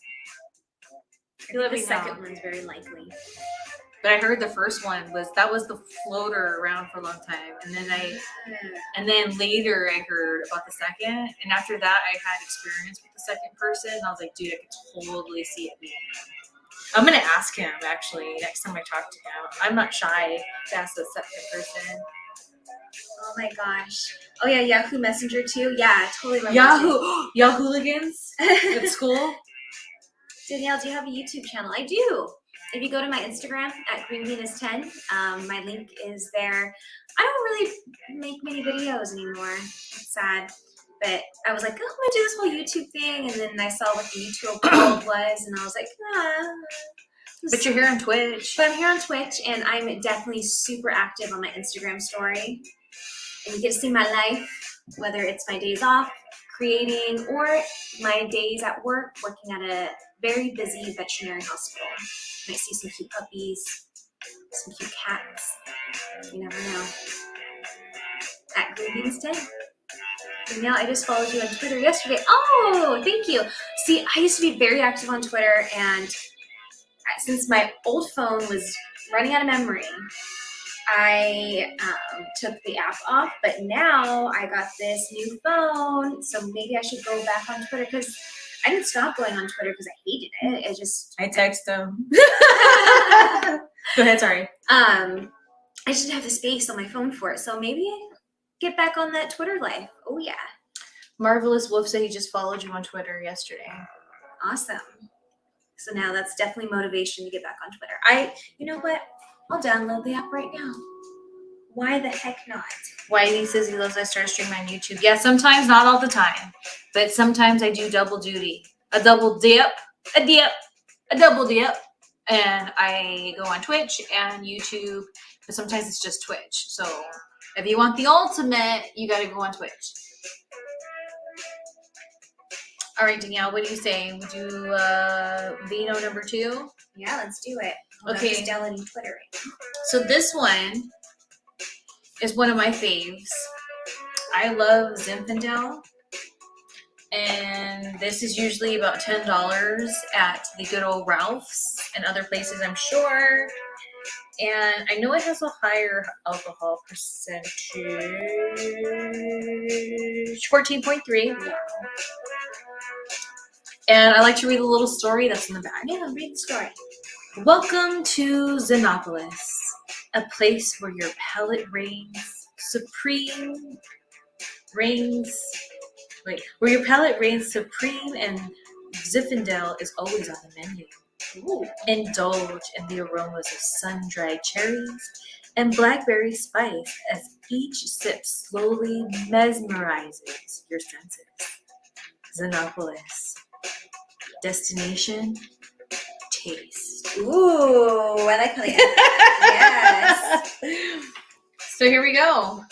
I think the second one's very likely. But I heard the first one was the floater around for a long time, and then later I heard about the second, and after that I had experience with the second person, and I was like, dude, I could totally see it being him. I'm gonna ask him actually next time I talk to him. I'm not shy to ask the second person. Oh my gosh. Oh yeah, Yahoo Messenger too. Yeah, I totally remember. Yahooligans at school. Danielle, do you have a YouTube channel? I do. If you go to my Instagram at greenvenus10, my link is there. I don't really make many videos anymore. It's sad. But I was like, oh, I'm gonna do this whole YouTube thing, and then I saw what the YouTube world was, and I was like, But you're here on Twitch. But I'm here on Twitch, and I'm definitely super active on my Instagram story. And you get to see my life, whether it's my days off creating or my days at work working at a very busy veterinary hospital. You might see some cute puppies, some cute cats. You never know. At Greenvenus10. Danielle, I just followed you on Twitter yesterday. Oh, thank you. See, I used to be very active on Twitter, and since my old phone was running out of memory, I took the app off, but now I got this new phone, so maybe I should go back on Twitter, because I didn't stop going on Twitter because I hated it. I text him. Go ahead, sorry. I just didn't have the space on my phone for it, so maybe get back on that Twitter life. Oh yeah. Marvelous Wolf said he just followed you on Twitter yesterday. Awesome. So now that's definitely motivation to get back on Twitter. You know what? I'll download the app right now. Why the heck not? Whitey says he loves I start streaming on YouTube. Yeah, sometimes, not all the time. But sometimes I do double duty. A double dip, a double dip. And I go on Twitch and YouTube. But sometimes it's just Twitch. So if you want the ultimate, you got to go on Twitch. All right, Danielle, what do you say? Would you Vino number 2? Yeah, let's do it. Okay. I'm just downloading Twitter right now. So this one is one of my faves. I love Zinfandel. And this is usually about $10 at the good old Ralph's and other places, I'm sure. And I know it has a higher alcohol percentage, 14.3. And I like to read a little story that's in the back. Yeah, read the story. Welcome to Xenopolis, a place where your palate reigns supreme, where your palate reigns supreme and Zinfandel is always on the menu. Ooh. Indulge in the aromas of sun-dried cherries and blackberry spice as each sip slowly mesmerizes your senses. Xenopolis. Destination, taste. Ooh, I like how they Yes. So here we go.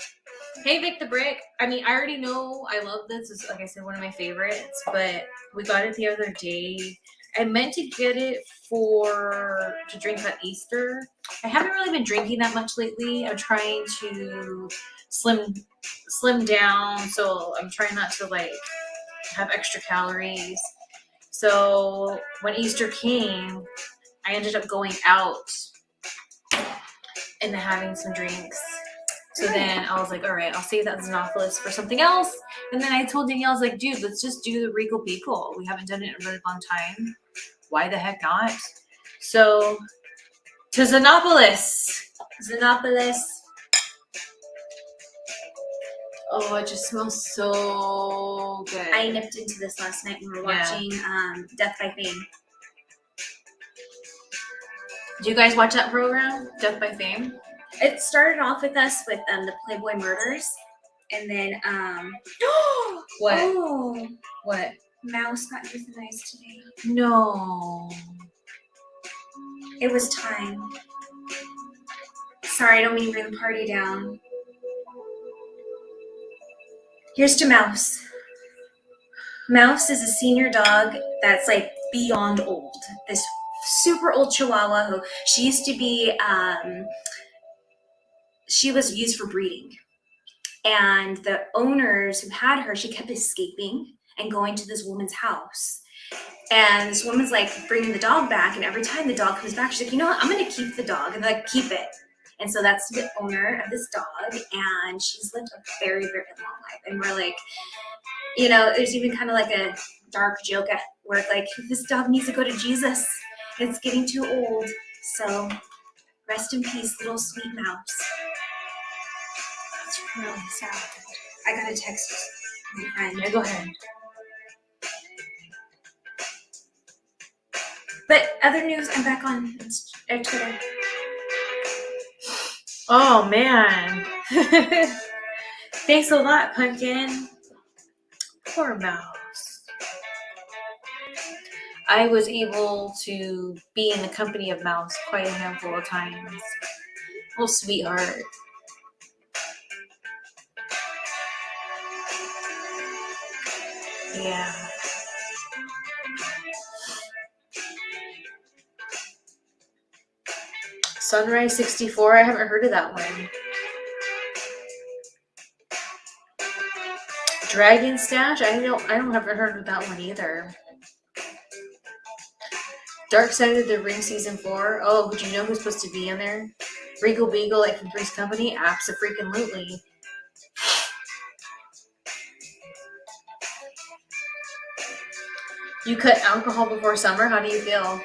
Hey, Vic the Brick. I mean, I already know I love this. It's, like I said, one of my favorites, but we got it the other day. I meant to get it to drink at Easter. I haven't really been drinking that much lately. I'm trying to slim down, so I'm trying not to have extra calories. So when Easter came, I ended up going out and having some drinks. So then I was like, all right, I'll save that Xenopolis for something else. And then I told Danielle, I was like, dude, let's just do the Regal Beagle. We haven't done it in a really long time. Why the heck not? So to Xenopolis. Xenopolis. Oh, it just smells so good. I nipped into this last night when we were watching Death by Fame. Do you guys watch that program, Death by Fame? It started off with us with the Playboy murders, and then What? Oh, What? Mouse got euthanized today. No. It was time. Sorry, I don't mean to bring the party down. Here's to Mouse. Mouse is a senior dog that's beyond old. This super old Chihuahua who she used to be, she was used for breeding. And the owners who had her, she kept escaping and going to this woman's house. And this woman's like bringing the dog back, and every time the dog comes back, she's like, you know what? I'm gonna keep the dog, and like keep it. And so that's the owner of this dog, and she's lived a very, very long life. And we're like, you know, there's even kind of like a dark joke at work, like this dog needs to go to Jesus. It's getting too old. So rest in peace, little sweet mouse. That's really sad. I got a text from my friend. Yeah, go ahead. But other news, I'm back on Twitter. Oh man. Thanks a lot, Pumpkin. Poor mouse. I was able to be in the company of Mouse quite a handful of times. Little sweetheart. Yeah. Sunrise 64, I haven't heard of that one. Dragon Stash, I haven't heard of that one either. Dark Side of the Ring Season 4. Oh, would you know who's supposed to be in there? Regal Beagle like from Three's Company? Abso-freaking-lutely. You cut alcohol before summer? How do you feel?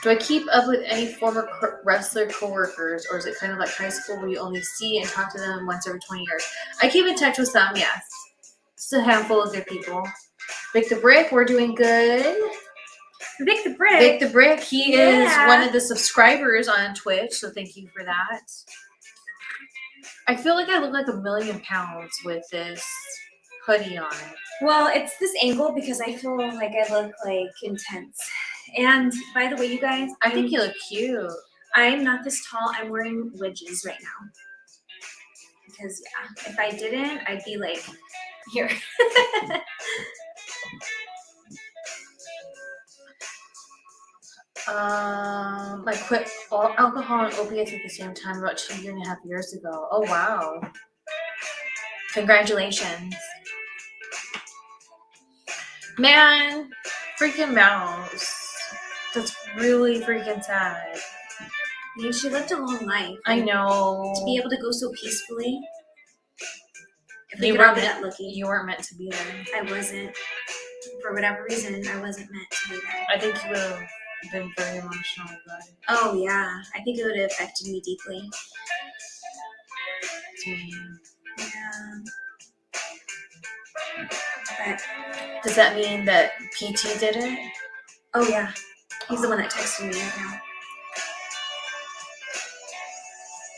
Do I keep up with any former wrestler coworkers, or is it kind of like high school where you only see and talk to them once every 20 years? I keep in touch with some, yes. It's a handful of good people. Vic the Brick, we're doing good. Vic the Brick. Vic the Brick, he is one of the subscribers on Twitch, so thank you for that. I feel like I look like 1,000,000 pounds with this hoodie on. Well, it's this angle because I feel like I look like intense. And by the way, you guys, I think you look cute. I'm not this tall. I'm wearing wedges right now. Because yeah, if I didn't, I'd be like here. I quit all alcohol and opiates at the same time about 2.5 years ago. Oh wow. Congratulations. Man, freaking Mouse. That's really freaking sad. I mean, she lived a long life. I know. To be able to go so peacefully. If we You could all weren't be meant, that lucky. you weren't meant to be there. I wasn't. For whatever reason, I wasn't meant to be there. I think you would have been very emotional about it. Oh yeah, I think it would have affected me deeply. Yeah. But Does that mean that PT did it? oh yeah, he's the one that texted me right now.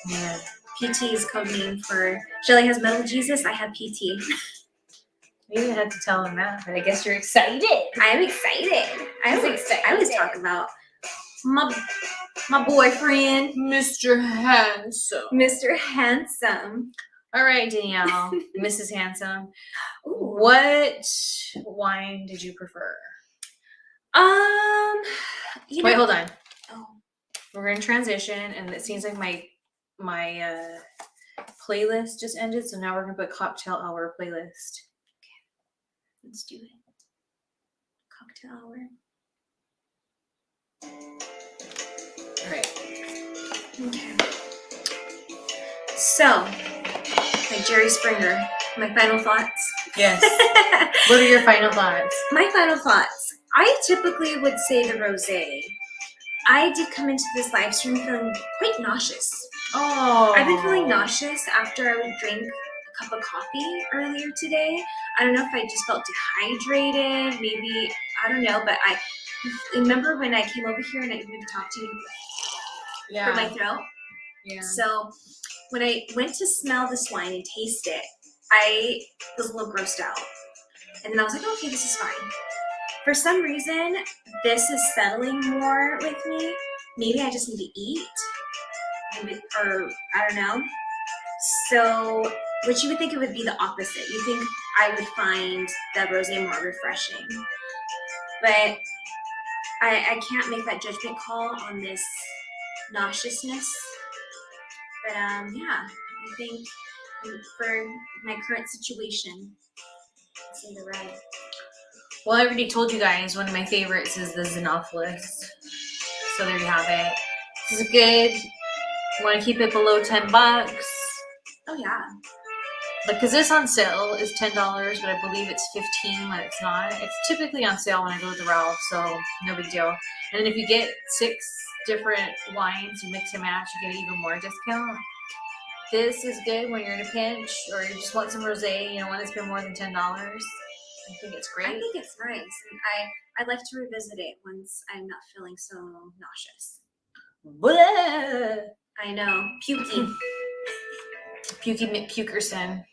Yeah. PT is code name for Shelly has metal Jesus. I have PT. You didn't have to tell him that, but I guess you're excited. I'm excited. I was excited. I was talking about my boyfriend, Mr. Handsome. Mr. Handsome. All right, Danielle, Mrs. Handsome. Ooh. What wine did you prefer? You Wait, know, hold on. Oh, We're in transition, and it seems like my playlist just ended, so now we're gonna put cocktail hour playlist. let's do it. Cocktail hour. All right. Okay. So, like Jerry Springer, my final thoughts. Yes. What are your final thoughts? My final thoughts. I typically would say the rosé. I did come into this live stream feeling quite nauseous. Oh. I've been feeling nauseous after I would drink a cup of coffee earlier today. I don't know if I just felt dehydrated, maybe, I don't know, but I remember when I came over here and I even talked to you Yeah. for my throat. Yeah. So when I went to smell this wine and taste it, I was a little grossed out. And then I was like, okay, this is fine. For some reason, this is settling more with me. Maybe I just need to eat. Or I don't know. So, which you would think it would be the opposite. You think I would find the rosé more refreshing. But I can't make that judgment call on this nauseousness. But yeah, I think for my current situation, See the red. Well, I already told you guys one of my favorites is the Xenophilus. So there you have it. This is good. You want to keep it below $10. Oh yeah. Because this on sale is $10, but I believe it's $15 when it's not. It's typically on sale when I go to the Ralph, so no big deal. And then if you get 6 different wines, you mix and match, you get even more discount. This is good when you're in a pinch or you just want some rosé, you don't want to spend more than $10. I think it's great. I think it's nice. And I'd like to revisit it once I'm not feeling so nauseous. Blah! I know. Pukey. Pukey McPukerson.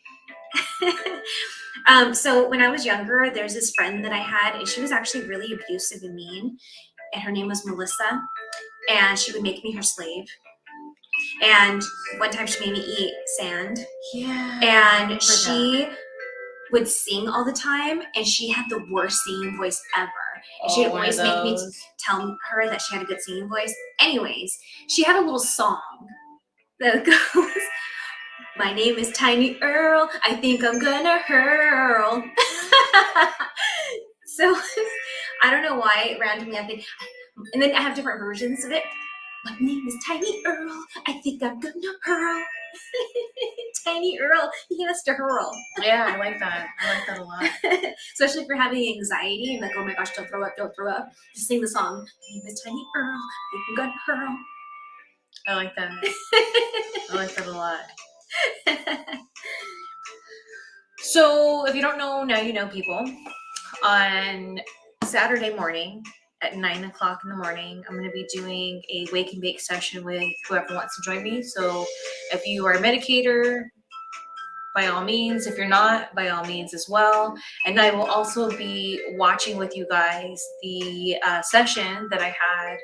So when I was younger, there's this friend that I had, and she was actually really abusive and mean. And her name was Melissa. And she would make me her slave. And one time she made me eat sand. Yeah. And she would sing all the time, and she had the worst singing voice ever. And she'd always make me tell her that she had a good singing voice. Anyways, she had a little song that goes, "My name is Tiny Earl, I think I'm gonna hurl." So I don't know why randomly I think, and then I have different versions of it. "My name is Tiny Earl, I think I'm gonna hurl." Tiny Earl, he has to hurl. Yeah, I like that. I like that a lot. Especially if you're having anxiety and like, oh my gosh, don't throw up, don't throw up. Just sing the song. "My name is Tiny Earl, I think I'm gonna hurl." I like that. I like that a lot. So, if you don't know, now you know, people. On Saturday morning at 9 o'clock in the morning, I'm going to be doing a wake and bake session with whoever wants to join me. So, if you are a medicator, by all means. If you're not, by all means as well. And I will also be watching with you guys the session that I had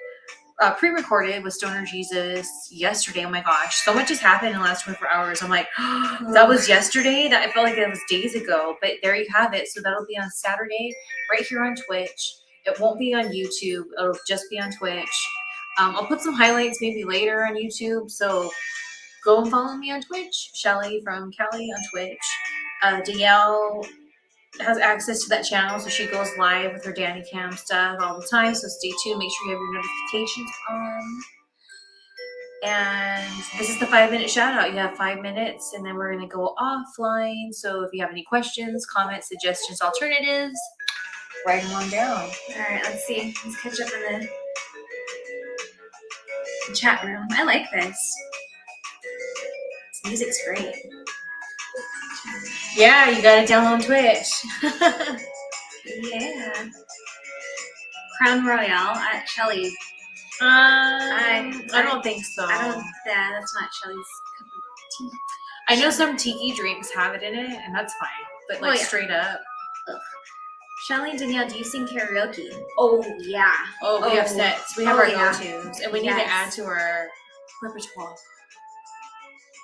pre-recorded with Stoner Jesus yesterday. Oh my gosh, so much has happened in the last 24 hours. I'm like, that was yesterday? That I felt like it was days ago, but there you have it. So that'll be on Saturday right here on Twitch. It won't be on YouTube. It'll just be on Twitch. I'll put some highlights maybe later on YouTube. So go and follow me on Twitch. Shelly from Cali on Twitch. Danielle has access to that channel, so she goes live with her Danny Cam stuff all the time. So stay tuned. Make sure you have your notifications on. And this is the 5-minute shout out. You have 5 minutes, and then we're going to go offline. So if you have any questions, comments, suggestions, alternatives, write them on down. All right, let's see. Let's catch up in the chat room. I like this. This music's great. Yeah, you got it down on Twitch. Yeah. Crown Royale at Shelly. I don't think so. Yeah, that's not Shelly's cup of tea. I know some tiki drinks have it in it, and that's fine. But like straight up. Shelly and Danielle, do you sing karaoke? Oh yeah. Oh, we have sets. We have our yeah. go-tos, and we need to add to our repertoire.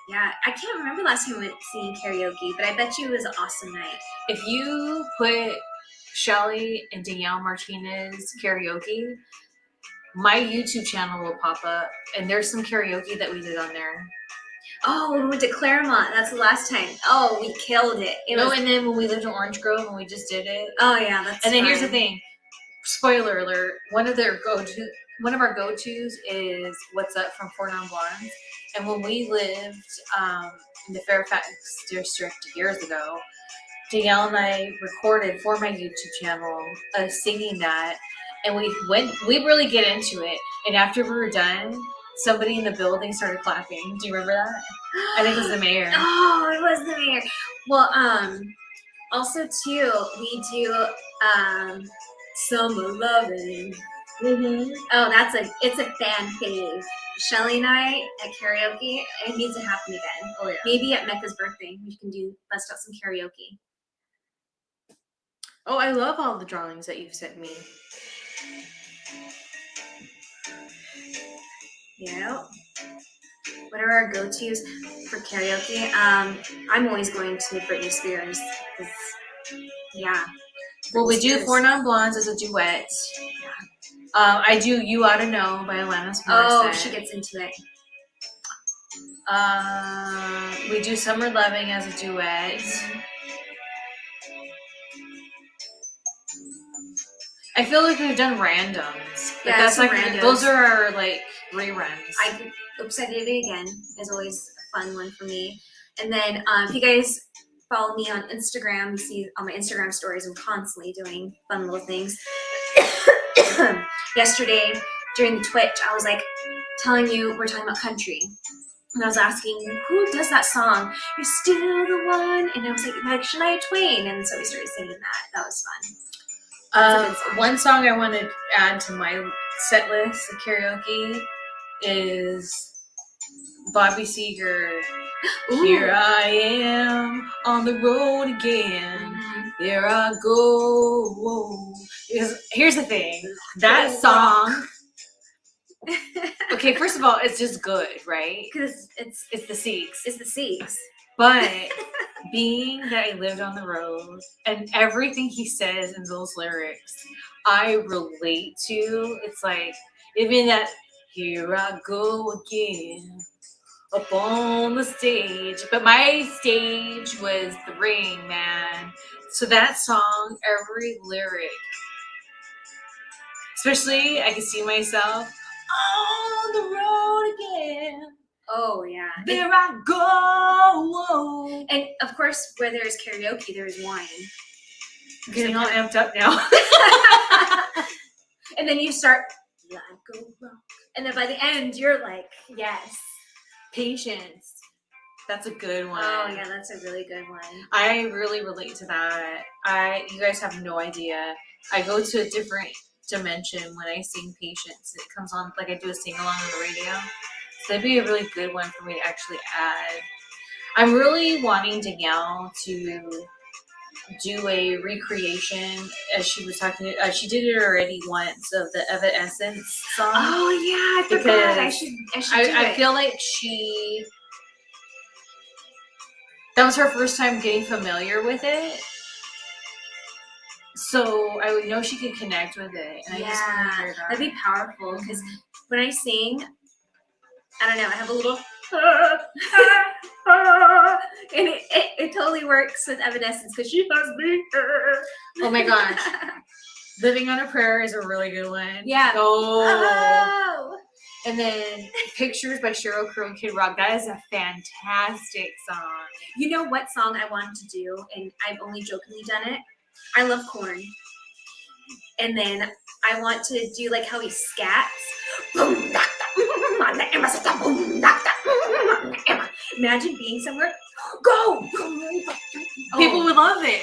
Yeah, I can't remember last time we went singing karaoke, but I bet you it was an awesome night. If you put Shelly and Danielle Martinez karaoke, my YouTube channel will pop up, and there's some karaoke that we did on there. Oh, when we went to Claremont, that's the last time. Oh, we killed it. And then when we lived in Orange Grove and we just did it. Oh yeah, that's And then here's the thing. Spoiler alert, one of our go-tos is What's Up from Four Non Blondes. And when we lived in the Fairfax district years ago, Danielle and I recorded for my YouTube channel singing that. And we really get into it. And after we were done, somebody in the building started clapping. Do you remember that? I think it was the mayor. Oh, it was the mayor. Well, also too, we do Summer Loving. Mm-hmm. Oh, it's a fan fave. Shelly and I at karaoke. It needs to happen again. Oh yeah. Maybe at Mecca's birthday, we can bust out some karaoke. Oh, I love all the drawings that you've sent me. Yeah. What are our go-tos for karaoke? I'm always going to Britney Spears. Yeah. Well, we do Four Non Blondes as a duet. I do You Ought to Know by Alanis Morissette. Oh, she gets into it. We do Summer Loving as a duet. I feel like we've done randoms. But Yeah, that's some like randoms. those are our like reruns. Oops, I did it again is always a fun one for me. And then if you guys follow me on Instagram, you see on my Instagram stories, I'm constantly doing fun little things. Yesterday during the Twitch, I was like telling you we're talking about country. And I was asking, who does that song? You're still the one. And I was like Shania Twain. And so we started singing that. That was fun. That's a good song. One song I want to add to my set list of karaoke is Bobby Seger. Here I am on the road again. There I go. Because here's the thing. That song. Okay, first of all, it's just good, right? Because it's It's the Sikhs. the Sikhs. But being that I lived on the road and everything he says in those lyrics, I relate to. It's like, even that, here I go again, up on the stage. But my stage was the ring, man. So that song, every lyric, especially I can see myself on the road again. Oh, yeah. There I go. And of course, where there's karaoke, there's wine. I'm getting all amped up now. And then you start, like a rock. And then by the end, you're like, yes. Patience. That's a good one. Oh, yeah, that's a really good one. I really relate to that. You guys have no idea. I go to a different dimension when I sing Patience. It comes on, like I do a sing-along on the radio. So that'd be a really good one for me to actually add. I'm really wanting Danielle to do a recreation, as she was talking. She did it already once, of the Evanescence song. Oh, yeah, I forgot. I should do it. I feel like that was her first time getting familiar with it. So I would know she could connect with it. And I just want to hear that. That'd be powerful because when I sing, I don't know, I have a little and it totally works with Evanescence because she has me. Oh my gosh. Living on a Prayer is a really good one. Yeah. Oh. And then Pictures by Sheryl Crow and Kid Rock. That is a fantastic song. You know what song I wanted to do, and I've only jokingly done it? I love Korn. And then I want to do like how he scats. Imagine being somewhere. Go! People would love it.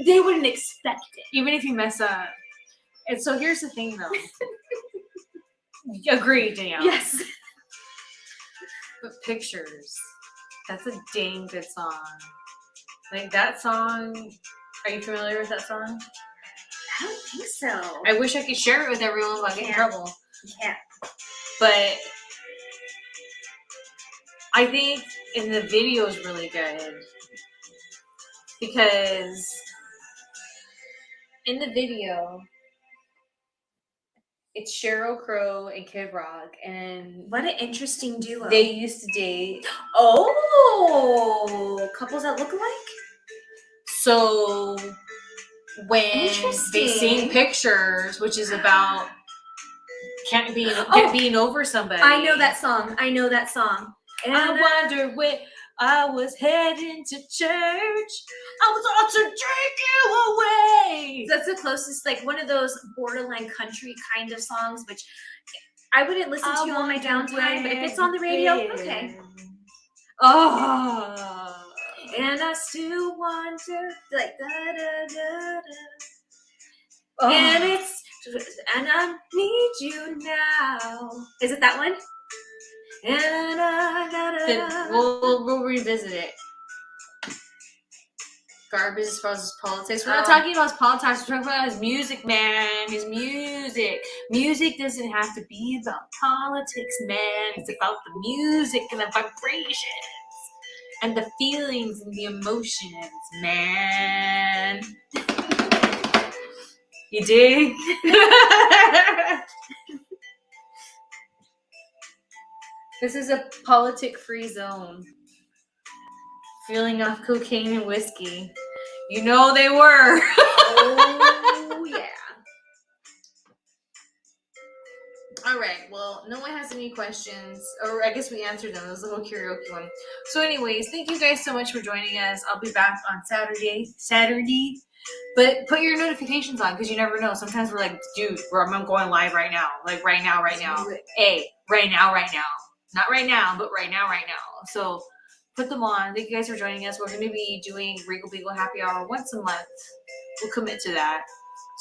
They wouldn't expect it. Even if you mess up. And so here's the thing though. Agreed, Danielle. Yes. But Pictures. That's a dang good song. Like that song. Are you familiar with that song? I don't think so. I wish I could share it with everyone but I get in trouble. Yeah. But I think in the video is really good because in the video it's Sheryl Crow and Kid Rock, and What an interesting duo. they used to date. Oh, couples that look alike? So when they Interesting. sing Pictures, which is about being over somebody. I know that song. And I wonder where I was heading to church. I was about to take you away. that's the closest, like one of those borderline country kind of songs, which I wouldn't listen to on my downtime, but if it's on the radio, okay. Oh. And I still wonder, like da da da da. Oh. And I need you now. Is it that one? And We'll revisit it. Garbage as far as politics. We're not talking about his politics. We're talking about his music, man. His music. Music doesn't have to be about politics, man. It's about the music and the vibrations and the feelings and the emotions, man. You dig? This is a politic-free zone. Feeling off cocaine and whiskey. You know they were. oh yeah. All right. Well, no one has any questions, or I guess we answered them. It was the whole karaoke one. So, anyways, thank you guys so much for joining us. I'll be back on Saturday. But put your notifications on because you never know. Sometimes we're like, dude, I'm going live right now. Like right now. Hey, right now. Not right now, but right now. So put them on. Thank you guys for joining us. We're going to be doing Regal Beagle Happy Hour once a month. We'll commit to that.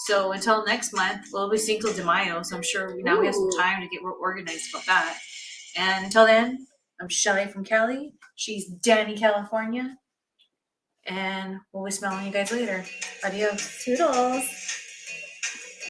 So until next month, we'll be Cinco de Mayo. So I'm sure now we have some time to get organized about that. And until then, I'm Shelly from Cali. She's Danny, California. And we'll be smelling you guys later. Adios. Toodles.